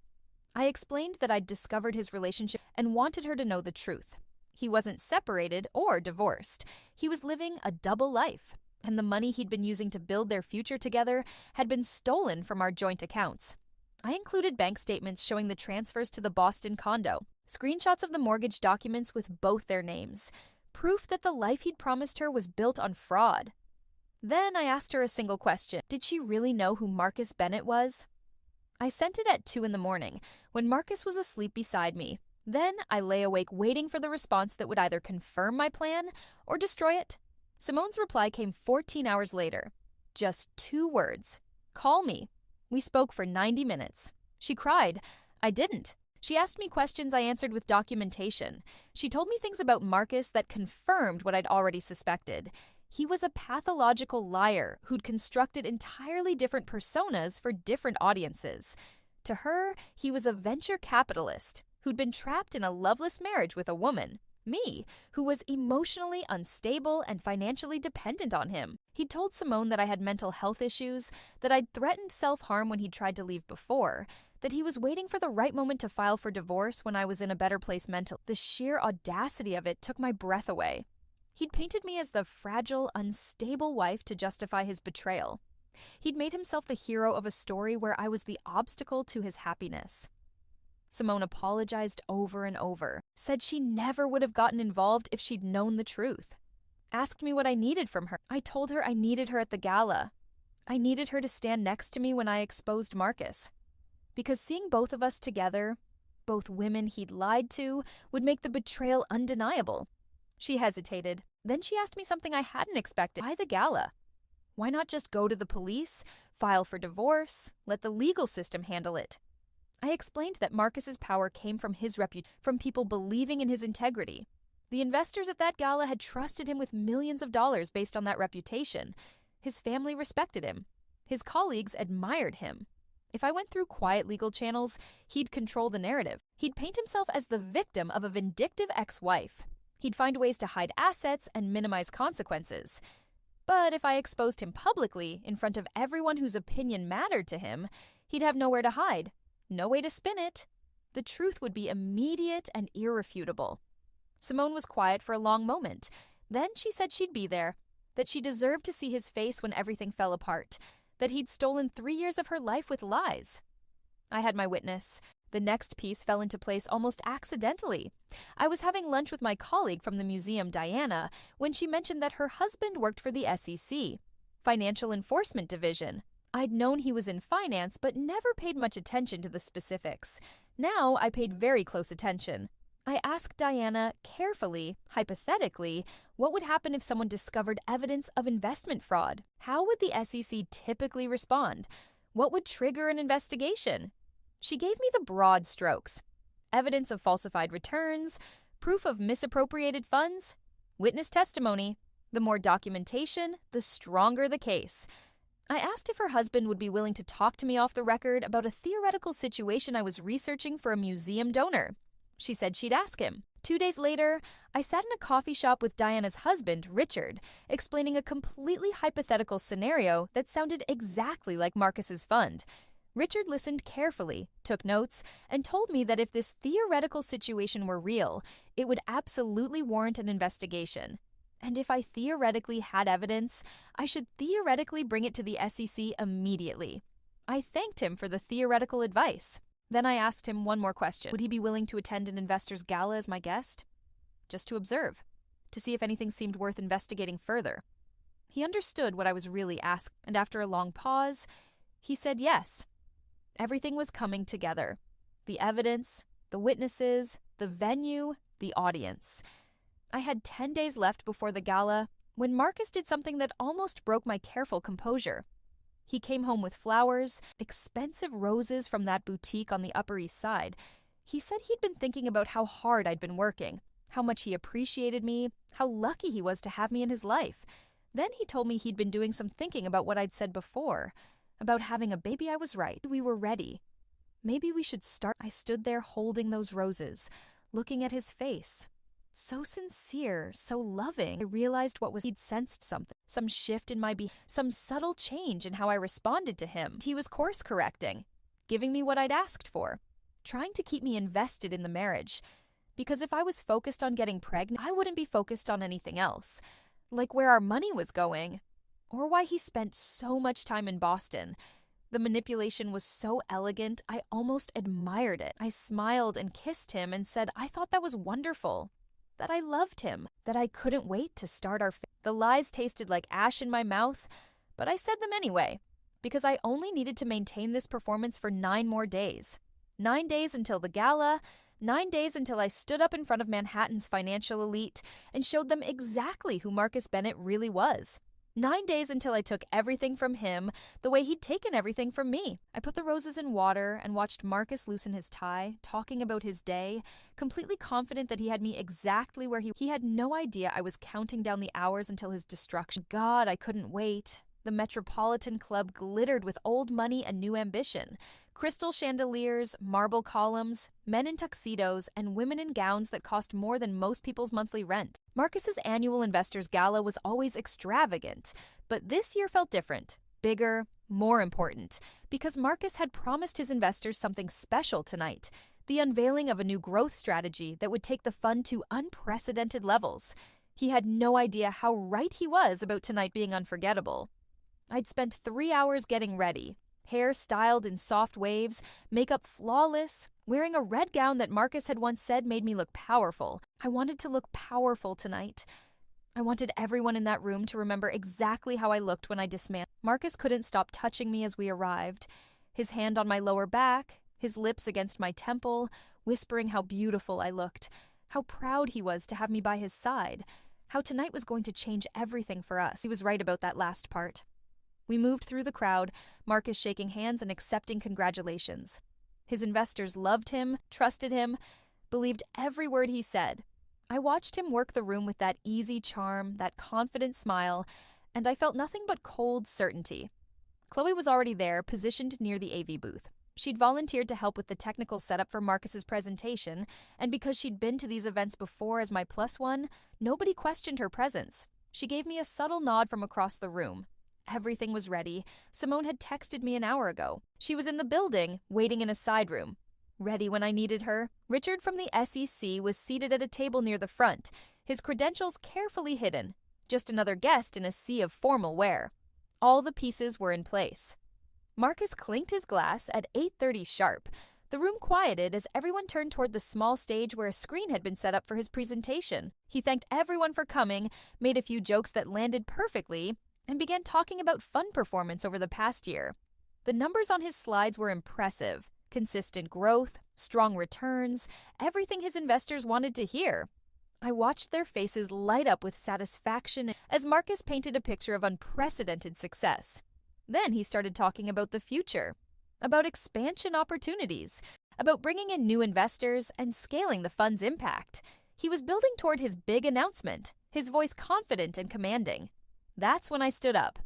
I explained that I'd discovered his relationship and wanted her to know the truth. He wasn't separated or divorced. He was living a double life, and the money he'd been using to build their future together had been stolen from our joint accounts. I included bank statements showing the transfers to the Boston condo, screenshots of the mortgage documents with both their names, proof that the life he'd promised her was built on fraud. Then I asked her a single question. Did she really know who Marcus Bennett was? I sent it at 2 a.m, when Marcus was asleep beside me. Then I lay awake waiting for the response that would either confirm my plan or destroy it. Simone's reply came 14 hours later. Just 2 words. Call me. We spoke for 90 minutes. She cried. I didn't. She asked me questions I answered with documentation. She told me things about Marcus that confirmed what I'd already suspected. He was a pathological liar who'd constructed entirely different personas for different audiences. To her, he was a venture capitalist who'd been trapped in a loveless marriage with a woman, me, who was emotionally unstable and financially dependent on him. He'd told Simone that I had mental health issues, that I'd threatened self-harm when he'd tried to leave before, that he was waiting for the right moment to file for divorce when I was in a better place mentally. The sheer audacity of it took my breath away. He'd painted me as the fragile, unstable wife to justify his betrayal. He'd made himself the hero of a story where I was the obstacle to his happiness. Simone apologized over and over, said she never would have gotten involved if she'd known the truth. Asked me what I needed from her. I told her I needed her at the gala. I needed her to stand next to me when I exposed Marcus. Because seeing both of us together, both women he'd lied to, would make the betrayal undeniable. She hesitated. Then she asked me something I hadn't expected. Why the gala? Why not just go to the police, file for divorce, let the legal system handle it? I explained that Marcus's power came from his reputation, from people believing in his integrity. The investors at that gala had trusted him with millions of dollars based on that reputation. His family respected him. His colleagues admired him. If I went through quiet legal channels, he'd control the narrative. He'd paint himself as the victim of a vindictive ex-wife. He'd find ways to hide assets and minimize consequences. But if I exposed him publicly, in front of everyone whose opinion mattered to him, he'd have nowhere to hide, no way to spin it. The truth would be immediate and irrefutable. Simone was quiet for a long moment. Then she said she'd be there, that she deserved to see his face when everything fell apart, that he'd stolen 3 years of her life with lies. I had my witness. The next piece fell into place almost accidentally. I was having lunch with my colleague from the museum, Diana, when she mentioned that her husband worked for the SEC, Financial Enforcement Division. I'd known he was in finance, but never paid much attention to the specifics. Now I paid very close attention. I asked Diana carefully, hypothetically, what would happen if someone discovered evidence of investment fraud? How would the SEC typically respond? What would trigger an investigation? She gave me the broad strokes. Evidence of falsified returns, proof of misappropriated funds, witness testimony. The more documentation, the stronger the case. I asked if her husband would be willing to talk to me off the record about a theoretical situation I was researching for a museum donor. She said she'd ask him. 2 days later, I sat in a coffee shop with Diana's husband, Richard, explaining a completely hypothetical scenario that sounded exactly like Marcus's fund. Richard listened carefully, took notes, and told me that if this theoretical situation were real, it would absolutely warrant an investigation. And if I theoretically had evidence, I should theoretically bring it to the SEC immediately. I thanked him for the theoretical advice. Then I asked him one more question. Would he be willing to attend an investor's gala as my guest? Just to observe, to see if anything seemed worth investigating further. He understood what I was really asking, and after a long pause, he said yes. Everything was coming together. The evidence, the witnesses, the venue, the audience. I had 10 days left before the gala when Marcus did something that almost broke my careful composure. He came home with flowers, expensive roses from that boutique on the Upper East Side. He said he'd been thinking about how hard I'd been working, how much he appreciated me, how lucky he was to have me in his life. Then he told me he'd been doing some thinking about what I'd said before, about having a baby. I was right. We were ready. Maybe we should start. I stood there holding those roses, looking at his face. So sincere, so loving. I realized he'd sensed something, some shift in my some subtle change in how I responded to him. He was course correcting, giving me what I'd asked for, trying to keep me invested in the marriage. Because if I was focused on getting pregnant, I wouldn't be focused on anything else, like where our money was going, or why he spent so much time in Boston. The manipulation was so elegant, I almost admired it. I smiled and kissed him and said I thought that was wonderful. That I loved him, that I couldn't wait to start our The lies tasted like ash in my mouth, but I said them anyway, because I only needed to maintain this performance for 9 more days. 9 days until the gala, 9 days until I stood up in front of Manhattan's financial elite and showed them exactly who Marcus Bennett really was. 9 days until I took everything from him the way he'd taken everything from me. I put the roses in water and watched Marcus loosen his tie, talking about his day, completely confident that he had me exactly where he had no idea I was counting down the hours until his destruction. God, I couldn't wait. The Metropolitan Club glittered with old money and new ambition. Crystal chandeliers, marble columns, men in tuxedos, and women in gowns that cost more than most people's monthly rent. Marcus's annual Investors Gala was always extravagant, but this year felt different, bigger, more important, because Marcus had promised his investors something special tonight, the unveiling of a new growth strategy that would take the fund to unprecedented levels. He had no idea how right he was about tonight being unforgettable. I'd spent 3 hours getting ready, hair styled in soft waves, makeup flawless, wearing a red gown that Marcus had once said made me look powerful. I wanted to look powerful tonight. I wanted everyone in that room to remember exactly how I looked when I dismantled. Marcus couldn't stop touching me as we arrived, his hand on my lower back, his lips against my temple, whispering how beautiful I looked, how proud he was to have me by his side, how tonight was going to change everything for us. He was right about that last part. We moved through the crowd, Marcus shaking hands and accepting congratulations. His investors loved him, trusted him, believed every word he said. I watched him work the room with that easy charm, that confident smile, and I felt nothing but cold certainty. Chloe was already there, positioned near the AV booth. She'd volunteered to help with the technical setup for Marcus's presentation, and because she'd been to these events before as my plus one, nobody questioned her presence. She gave me a subtle nod from across the room. Everything was ready. Simone had texted me an hour ago. She was in the building, waiting in a side room. Ready when I needed her. Richard from the SEC was seated at a table near the front, his credentials carefully hidden. Just another guest in a sea of formal wear. All the pieces were in place. Marcus clinked his glass at 8:30 sharp. The room quieted as everyone turned toward the small stage where a screen had been set up for his presentation. He thanked everyone for coming, made a few jokes that landed perfectly, and began talking about fund performance over the past year. The numbers on his slides were impressive. Consistent growth, strong returns, everything his investors wanted to hear. I watched their faces light up with satisfaction as Marcus painted a picture of unprecedented success. Then he started talking about the future, about expansion opportunities, about bringing in new investors and scaling the fund's impact. He was building toward his big announcement, his voice confident and commanding. That's when I stood up.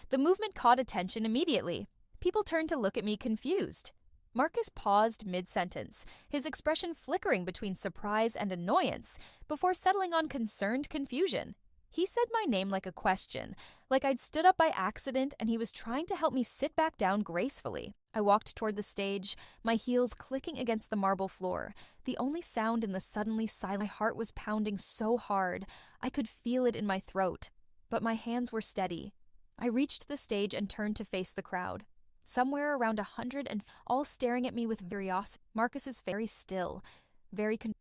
The movement caught attention immediately. People turned to look at me confused. Marcus paused mid-sentence, his expression flickering between surprise and annoyance, before settling on concerned confusion. He said my name like a question, like I'd stood up by accident and he was trying to help me sit back down gracefully. I walked toward the stage, my heels clicking against the marble floor, the only sound in the suddenly silent. My heart was pounding so hard, I could feel it in my throat, but my hands were steady. I reached the stage and turned to face the crowd. Somewhere around 100 and all staring at me with curiosity. Marcus is very still,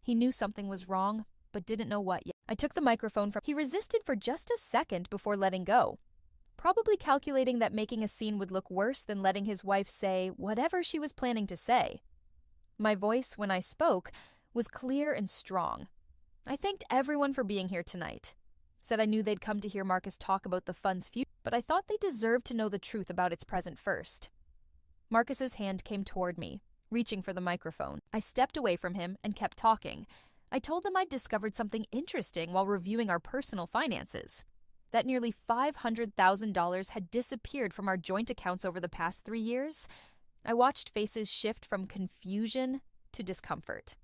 he knew something was wrong, but didn't know what yet. I took the microphone from. He resisted for just a second before letting go, probably calculating that making a scene would look worse than letting his wife say whatever she was planning to say. My voice, when I spoke, was clear and strong. I thanked everyone for being here tonight. Said I knew they'd come to hear Marcus talk about the fund's future, but I thought they deserved to know the truth about its present first. Marcus's hand came toward me, reaching for the microphone. I stepped away from him and kept talking. I told them I'd discovered something interesting while reviewing our personal finances. That nearly $500,000 had disappeared from our joint accounts over the past 3 years. I watched faces shift from confusion to discomfort.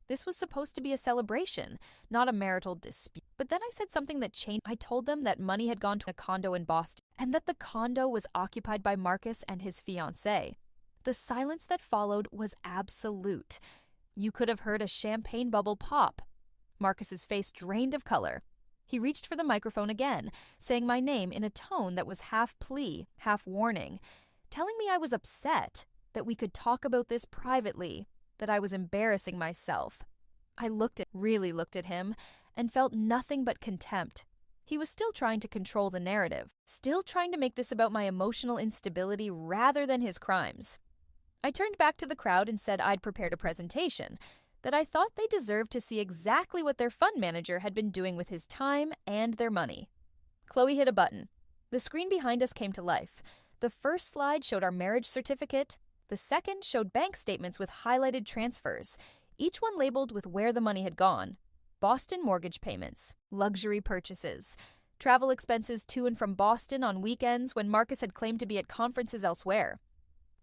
This was supposed to be a celebration, not a marital dispute. But then I said something that changed. I told them that money had gone to a condo in Boston, and that the condo was occupied by Marcus and his fiancée. The silence that followed was absolute. You could have heard a champagne bubble pop. Marcus's face drained of color. He reached for the microphone again, saying my name in a tone that was half plea, half warning, telling me I was upset, that we could talk about this privately, that I was embarrassing myself. I really looked at him, and felt nothing but contempt. He was still trying to control the narrative, still trying to make this about my emotional instability rather than his crimes. I turned back to the crowd and said I'd prepared a presentation, that I thought they deserved to see exactly what their fund manager had been doing with his time and their money. Chloe hit a button. The screen behind us came to life. The first slide showed our marriage certificate. The second showed bank statements with highlighted transfers, each one labeled with where the money had gone. Boston mortgage payments, luxury purchases, travel expenses to and from Boston on weekends when Marcus had claimed to be at conferences elsewhere.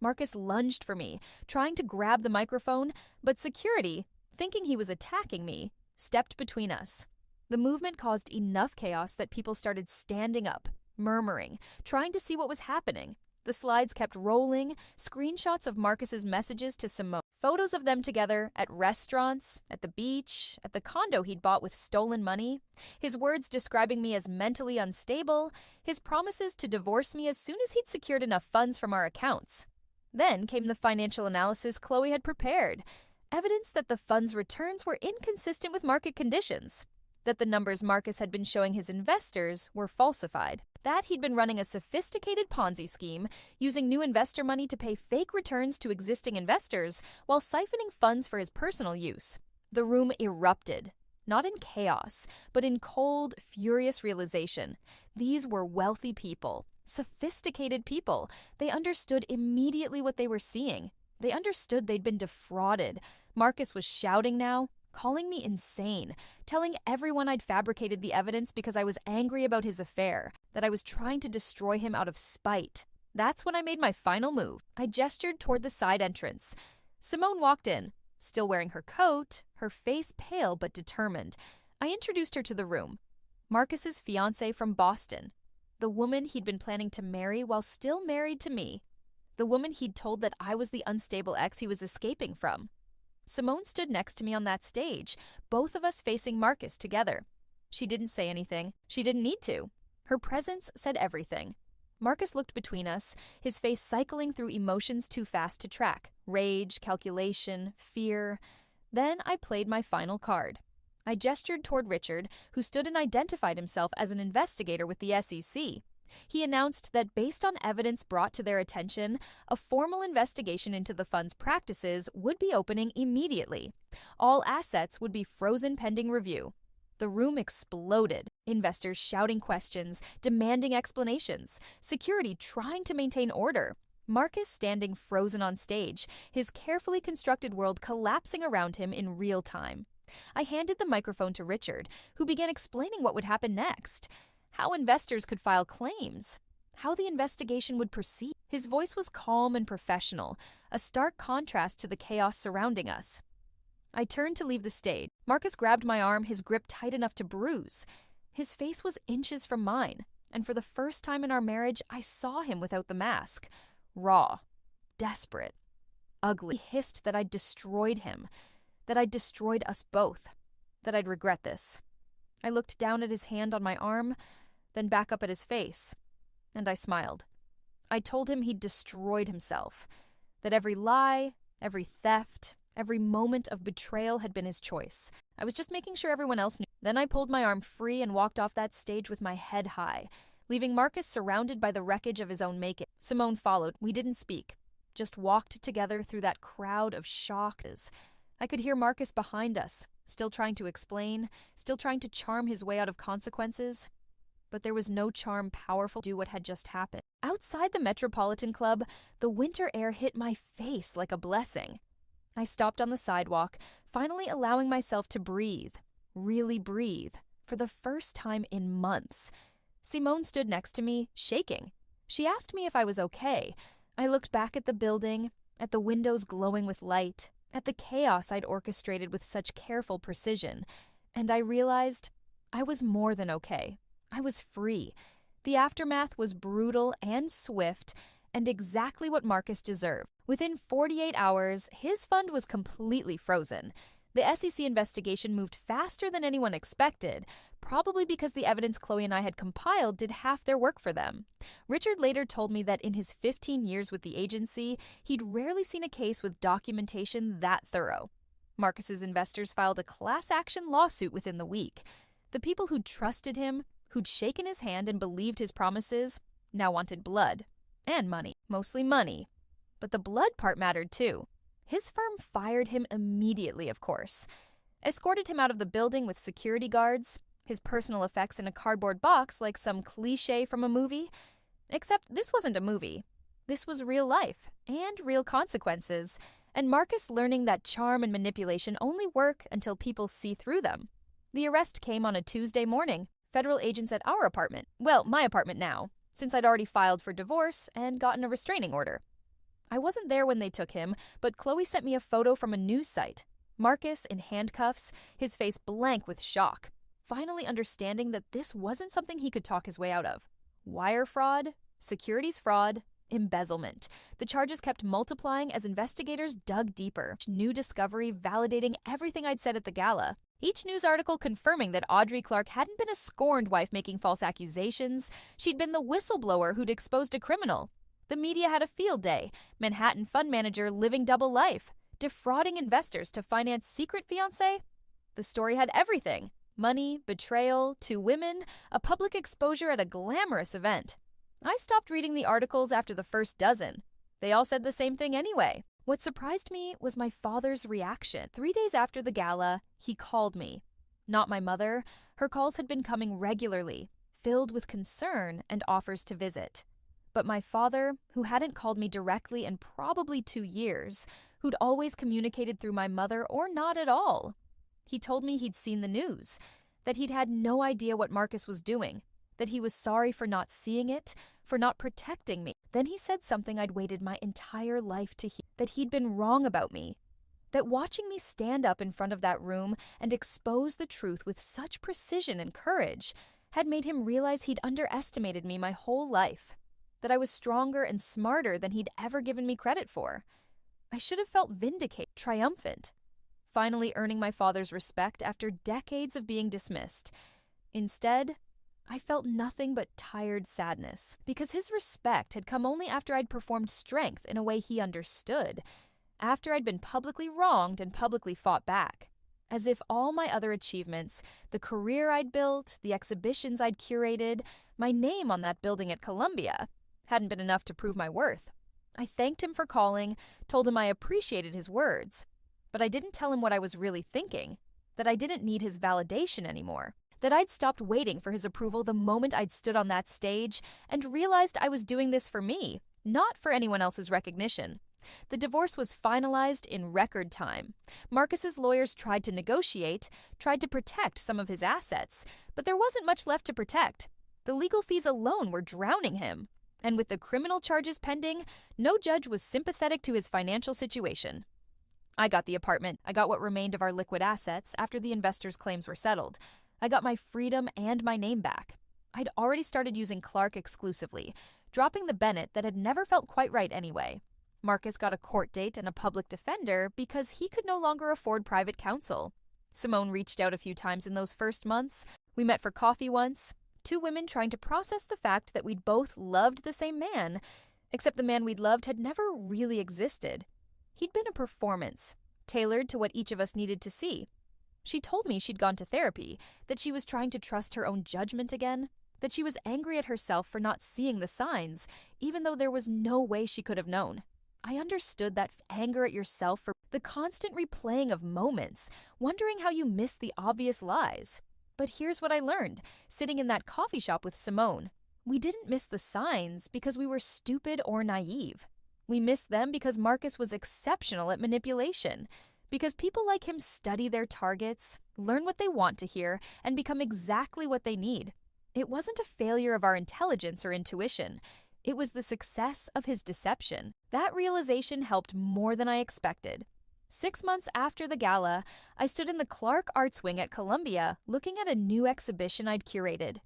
Marcus lunged for me, trying to grab the microphone, but security, thinking he was attacking me, stepped between us. The movement caused enough chaos that people started standing up, murmuring, trying to see what was happening. The slides kept rolling, screenshots of Marcus's messages to Simone. Photos of them together at restaurants, at the beach, at the condo he'd bought with stolen money, his words describing me as mentally unstable, his promises to divorce me as soon as he'd secured enough funds from our accounts. Then came the financial analysis Chloe had prepared, evidence that the fund's returns were inconsistent with market conditions, that the numbers Marcus had been showing his investors were falsified, that he'd been running a sophisticated Ponzi scheme, using new investor money to pay fake returns to existing investors while siphoning funds for his personal use. The room erupted, not in chaos, but in cold, furious realization. These were wealthy people, sophisticated people. They understood immediately what they were seeing. They understood they'd been defrauded. Marcus was shouting now, calling me insane, telling everyone I'd fabricated the evidence because I was angry about his affair, that I was trying to destroy him out of spite. That's when I made my final move. I gestured toward the side entrance. Simone walked in, still wearing her coat, her face pale but determined. I introduced her to the room. Marcus's fiancée from Boston. The woman he'd been planning to marry while still married to me. The woman he'd told that I was the unstable ex he was escaping from. Simone stood next to me on that stage, both of us facing Marcus together. She didn't say anything. She didn't need to. Her presence said everything. Marcus looked between us, his face cycling through emotions too fast to track. Rage, calculation, fear. Then I played my final card. I gestured toward Richard, who stood and identified himself as an investigator with the SEC. He announced that based on evidence brought to their attention, a formal investigation into the fund's practices would be opening immediately. All assets would be frozen pending review. The room exploded, investors shouting questions, demanding explanations, security trying to maintain order. Marcus standing frozen on stage, his carefully constructed world collapsing around him in real time. I handed the microphone to Richard, who began explaining what would happen next. How investors could file claims, how the investigation would proceed. His voice was calm and professional, a stark contrast to the chaos surrounding us. I turned to leave the stage. Marcus grabbed my arm, his grip tight enough to bruise. His face was inches from mine, and for the first time in our marriage, I saw him without the mask. Raw, desperate, ugly. He hissed that I'd destroyed him, that I'd destroyed us both, that I'd regret this. I looked down at his hand on my arm, then back up at his face, and I smiled. I told him he'd destroyed himself, that every lie, every theft, every moment of betrayal had been his choice. I was just making sure everyone else knew. Then I pulled my arm free and walked off that stage with my head high, leaving Marcus surrounded by the wreckage of his own making. Simone followed. We didn't speak, just walked together through that crowd of shocks. I could hear Marcus behind us, still trying to explain, still trying to charm his way out of consequences. But there was no charm powerful to do what had just happened. Outside the Metropolitan Club, the winter air hit my face like a blessing. I stopped on the sidewalk, finally allowing myself to breathe, really breathe, for the first time in months. Simone stood next to me, shaking. She asked me if I was okay. I looked back at the building, at the windows glowing with light, at the chaos I'd orchestrated with such careful precision, and I realized I was more than okay. I was free. The aftermath was brutal and swift, and exactly what Marcus deserved. Within 48 hours, his fund was completely frozen. The SEC investigation moved faster than anyone expected, probably because the evidence Chloe and I had compiled did half their work for them. Richard later told me that in his 15 years with the agency, he'd rarely seen a case with documentation that thorough. Marcus's investors filed a class action lawsuit within the week. The people who'd trusted him, who'd shaken his hand and believed his promises, now wanted blood. And money. Mostly money. But the blood part mattered too. His firm fired him immediately, of course. Escorted him out of the building with security guards, his personal effects in a cardboard box like some cliché from a movie. Except this wasn't a movie. This was real life, and real consequences. And Marcus learning that charm and manipulation only work until people see through them. The arrest came on a Tuesday morning. Federal agents at our apartment. Well, my apartment now, since I'd already filed for divorce and gotten a restraining order. I wasn't there when they took him, but Chloe sent me a photo from a news site. Marcus in handcuffs, his face blank with shock, finally understanding that this wasn't something he could talk his way out of. Wire fraud, securities fraud, embezzlement. The charges kept multiplying as investigators dug deeper. New discovery validating everything I'd said at the gala. Each news article confirming that Audrey Clark hadn't been a scorned wife making false accusations. She'd been the whistleblower who'd exposed a criminal. The media had a field day. Manhattan fund manager living double life. Defrauding investors to finance secret fiancé. The story had everything. Money, betrayal, 2 women, a public exposure at a glamorous event. I stopped reading the articles after the first dozen. They all said the same thing anyway. What surprised me was my father's reaction. 3 days after the gala, he called me. Not my mother. Her calls had been coming regularly, filled with concern and offers to visit. But my father, who hadn't called me directly in probably 2 years, who'd always communicated through my mother or not at all. He told me he'd seen the news, that he'd had no idea what Marcus was doing, that he was sorry for not seeing it, for not protecting me. Then he said something I'd waited my entire life to hear, that he'd been wrong about me, that watching me stand up in front of that room and expose the truth with such precision and courage had made him realize he'd underestimated me my whole life, that I was stronger and smarter than he'd ever given me credit for. I should have felt vindicated, triumphant, finally earning my father's respect after decades of being dismissed. Instead, I felt nothing but tired sadness, because his respect had come only after I'd performed strength in a way he understood, after I'd been publicly wronged and publicly fought back. As if all my other achievements, the career I'd built, the exhibitions I'd curated, my name on that building at Columbia, hadn't been enough to prove my worth. I thanked him for calling, told him I appreciated his words, but I didn't tell him what I was really thinking, that I didn't need his validation anymore, that I'd stopped waiting for his approval the moment I'd stood on that stage and realized I was doing this for me, not for anyone else's recognition. The divorce was finalized in record time. Marcus's lawyers tried to negotiate, tried to protect some of his assets, but there wasn't much left to protect. The legal fees alone were drowning him. And with the criminal charges pending, no judge was sympathetic to his financial situation. I got the apartment. I got what remained of our liquid assets after the investors' claims were settled. I got my freedom and my name back. I'd already started using Clark exclusively, dropping the Bennett that had never felt quite right anyway. Marcus got a court date and a public defender because he could no longer afford private counsel. Simone reached out a few times in those first months. We met for coffee once. 2 women trying to process the fact that we'd both loved the same man, except the man we'd loved had never really existed. He'd been a performance, tailored to what each of us needed to see. She told me she'd gone to therapy, that she was trying to trust her own judgment again, that she was angry at herself for not seeing the signs, even though there was no way she could have known. I understood that anger at yourself for the constant replaying of moments, wondering how you missed the obvious lies. But here's what I learned, sitting in that coffee shop with Simone. We didn't miss the signs because we were stupid or naive. We missed them because Marcus was exceptional at manipulation, because people like him study their targets, learn what they want to hear, and become exactly what they need. It wasn't a failure of our intelligence or intuition. It was the success of his deception. That realization helped more than I expected. 6 months after the gala, I stood in the Clark Arts Wing at Columbia looking at a new exhibition I'd curated.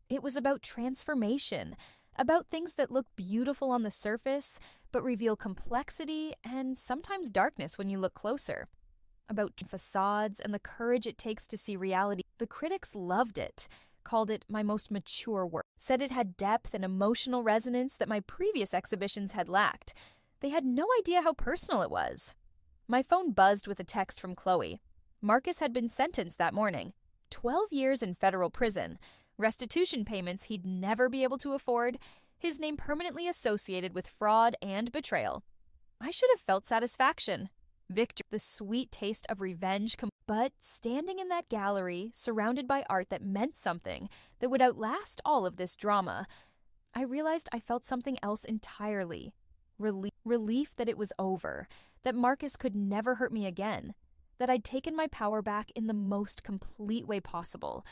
It was about transformation, about things that look beautiful on the surface, but reveal complexity and sometimes darkness when you look closer. About facades and the courage it takes to see reality. The critics loved it, called it my most mature work, said it had depth and emotional resonance that my previous exhibitions had lacked. They had no idea how personal it was. My phone buzzed with a text from Chloe. Marcus had been sentenced that morning. 12 years in federal prison, restitution payments he'd never be able to afford, his name permanently associated with fraud and betrayal. I should have felt satisfaction. Victory, the sweet taste of revenge, but standing in that gallery, surrounded by art that meant something, that would outlast all of this drama, I realized I felt something else entirely. Relief that it was over, that Marcus could never hurt me again, that I'd taken my power back in the most complete way possible,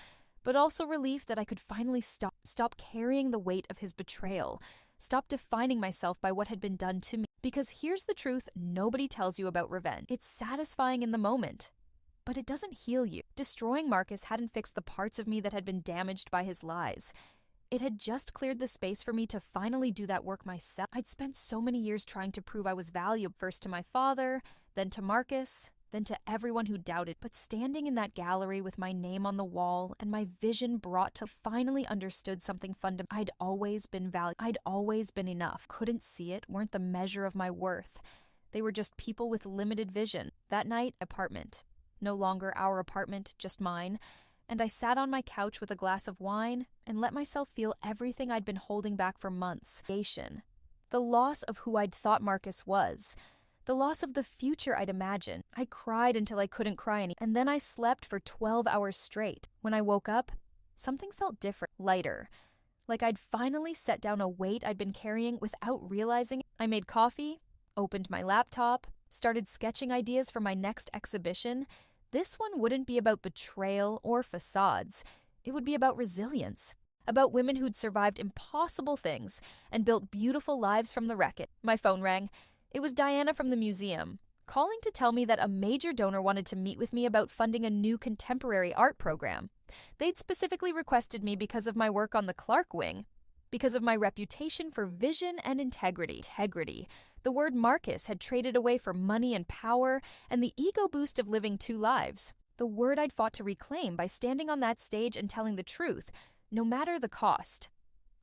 but also relief that I could finally stop carrying the weight of his betrayal, stop defining myself by what had been done to me. Because here's the truth nobody tells you about revenge. It's satisfying in the moment, but it doesn't heal you. Destroying Marcus hadn't fixed the parts of me that had been damaged by his lies. It had just cleared the space for me to finally do that work myself. I'd spent so many years trying to prove I was valuable, first to my father, then to Marcus, then to everyone who doubted. But standing in that gallery with my name on the wall and my vision brought to finally understood something fundamental. I'd always been valued. I'd always been enough. Couldn't see it, weren't the measure of my worth. They were just people with limited vision. That night, apartment. No longer our apartment, just mine. And I sat on my couch with a glass of wine and let myself feel everything I'd been holding back for months. The loss of who I'd thought Marcus was. The loss of the future I'd imagined. I cried until I couldn't cry anymore. And then I slept for 12 hours straight. When I woke up, something felt different, lighter. Like I'd finally set down a weight I'd been carrying without realizing it. I made coffee, opened my laptop, started sketching ideas for my next exhibition. This one wouldn't be about betrayal or facades. It would be about resilience, about women who'd survived impossible things and built beautiful lives from the wreckage. My phone rang. It was Diana from the museum, calling to tell me that a major donor wanted to meet with me about funding a new contemporary art program. They'd specifically requested me because of my work on the Clark wing, because of my reputation for vision and integrity. The word Marcus had traded away for money and power and the ego boost of living two lives. The word I'd fought to reclaim by standing on that stage and telling the truth, no matter the cost.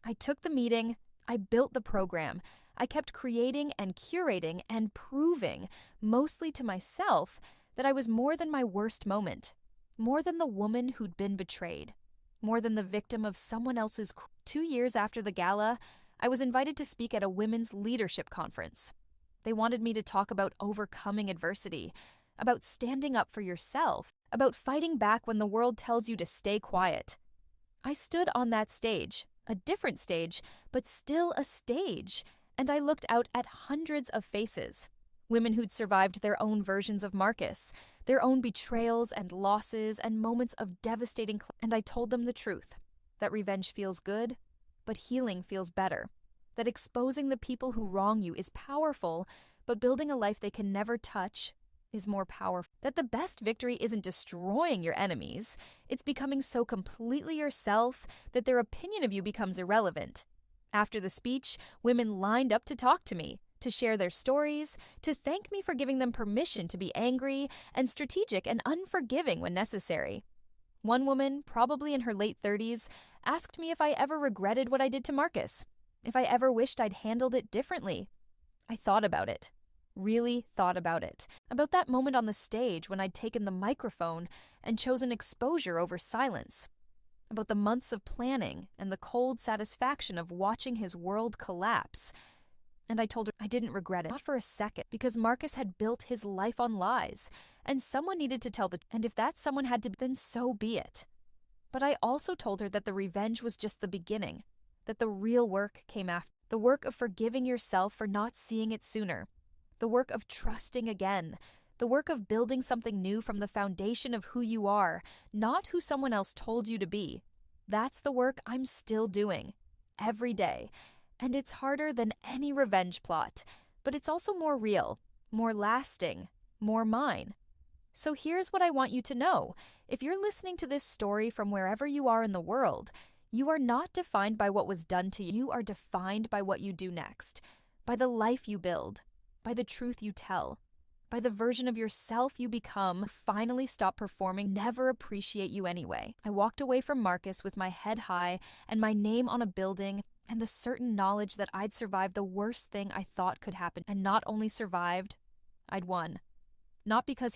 I took the meeting, I built the program, I kept creating and curating and proving, mostly to myself, that I was more than my worst moment, more than the woman who'd been betrayed, more than the victim of someone else's. 2 years after the gala, I was invited to speak at a women's leadership conference. They wanted me to talk about overcoming adversity, about standing up for yourself, about fighting back when the world tells you to stay quiet. I stood on that stage, a different stage, but still a stage, and I looked out at hundreds of faces. Women who'd survived their own versions of Marcus, their own betrayals and losses and moments of devastating. And I told them the truth, that revenge feels good, but healing feels better. That exposing the people who wrong you is powerful, but building a life they can never touch is more powerful. That the best victory isn't destroying your enemies, it's becoming so completely yourself that their opinion of you becomes irrelevant. After the speech, women lined up to talk to me, to share their stories, to thank me for giving them permission to be angry and strategic and unforgiving when necessary. One woman, probably in her late 30s, asked me if I ever regretted what I did to Marcus, if I ever wished I'd handled it differently. I thought about it, really thought about it, about that moment on the stage when I'd taken the microphone and chosen exposure over silence, about the months of planning and the cold satisfaction of watching his world collapse. And I told her I didn't regret it, not for a second, because Marcus had built his life on lies, and someone needed to tell and if that someone had to, then so be it. But I also told her that the revenge was just the beginning, that the real work came after, the work of forgiving yourself for not seeing it sooner, the work of trusting again, the work of building something new from the foundation of who you are, not who someone else told you to be. That's the work I'm still doing, every day. And it's harder than any revenge plot, but it's also more real, more lasting, more mine. So here's what I want you to know. If you're listening to this story from wherever you are in the world, you are not defined by what was done to you. You are defined by what you do next, by the life you build, by the truth you tell, by the version of yourself you become. Finally stop performing, never appreciate you anyway. I walked away from Marcus with my head high and my name on a building, and the certain knowledge that I'd survived the worst thing I thought could happen. And not only survived, I'd won. Not because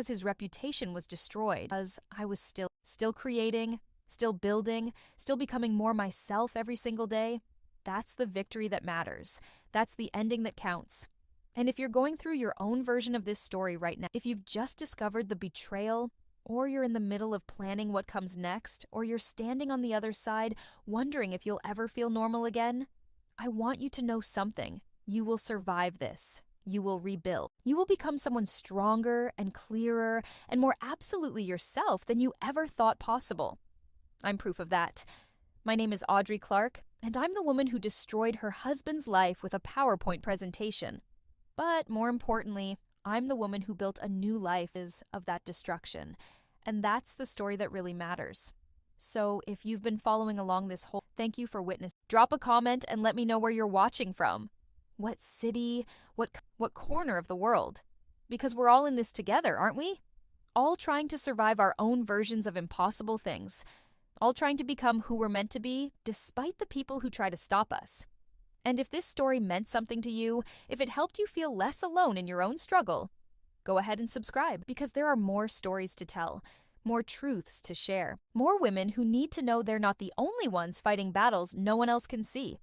his reputation was destroyed, because I was still creating, still building, still becoming more myself every single day. That's the victory that matters. That's the ending that counts. And if you're going through your own version of this story right now, if you've just discovered the betrayal, or you're in the middle of planning what comes next, or you're standing on the other side wondering if you'll ever feel normal again, I want you to know something. You will survive this. You will rebuild. You will become someone stronger and clearer and more absolutely yourself than you ever thought possible. I'm proof of that. My name is Audrey Clark, and I'm the woman who destroyed her husband's life with a PowerPoint presentation. But more importantly, I'm the woman who built a new life of that destruction. And that's the story that really matters. So if you've been following along this whole, thank you for witnessing. Drop a comment and let me know where you're watching from. What city, what corner of the world? Because we're all in this together, aren't we? All trying to survive our own versions of impossible things. All trying to become who we're meant to be, despite the people who try to stop us. And if this story meant something to you, if it helped you feel less alone in your own struggle, go ahead and subscribe, because there are more stories to tell, more truths to share, more women who need to know they're not the only ones fighting battles no one else can see.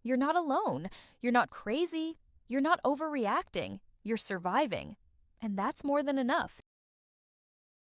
You're not alone. You're not crazy. You're not overreacting. You're surviving. And that's more than enough.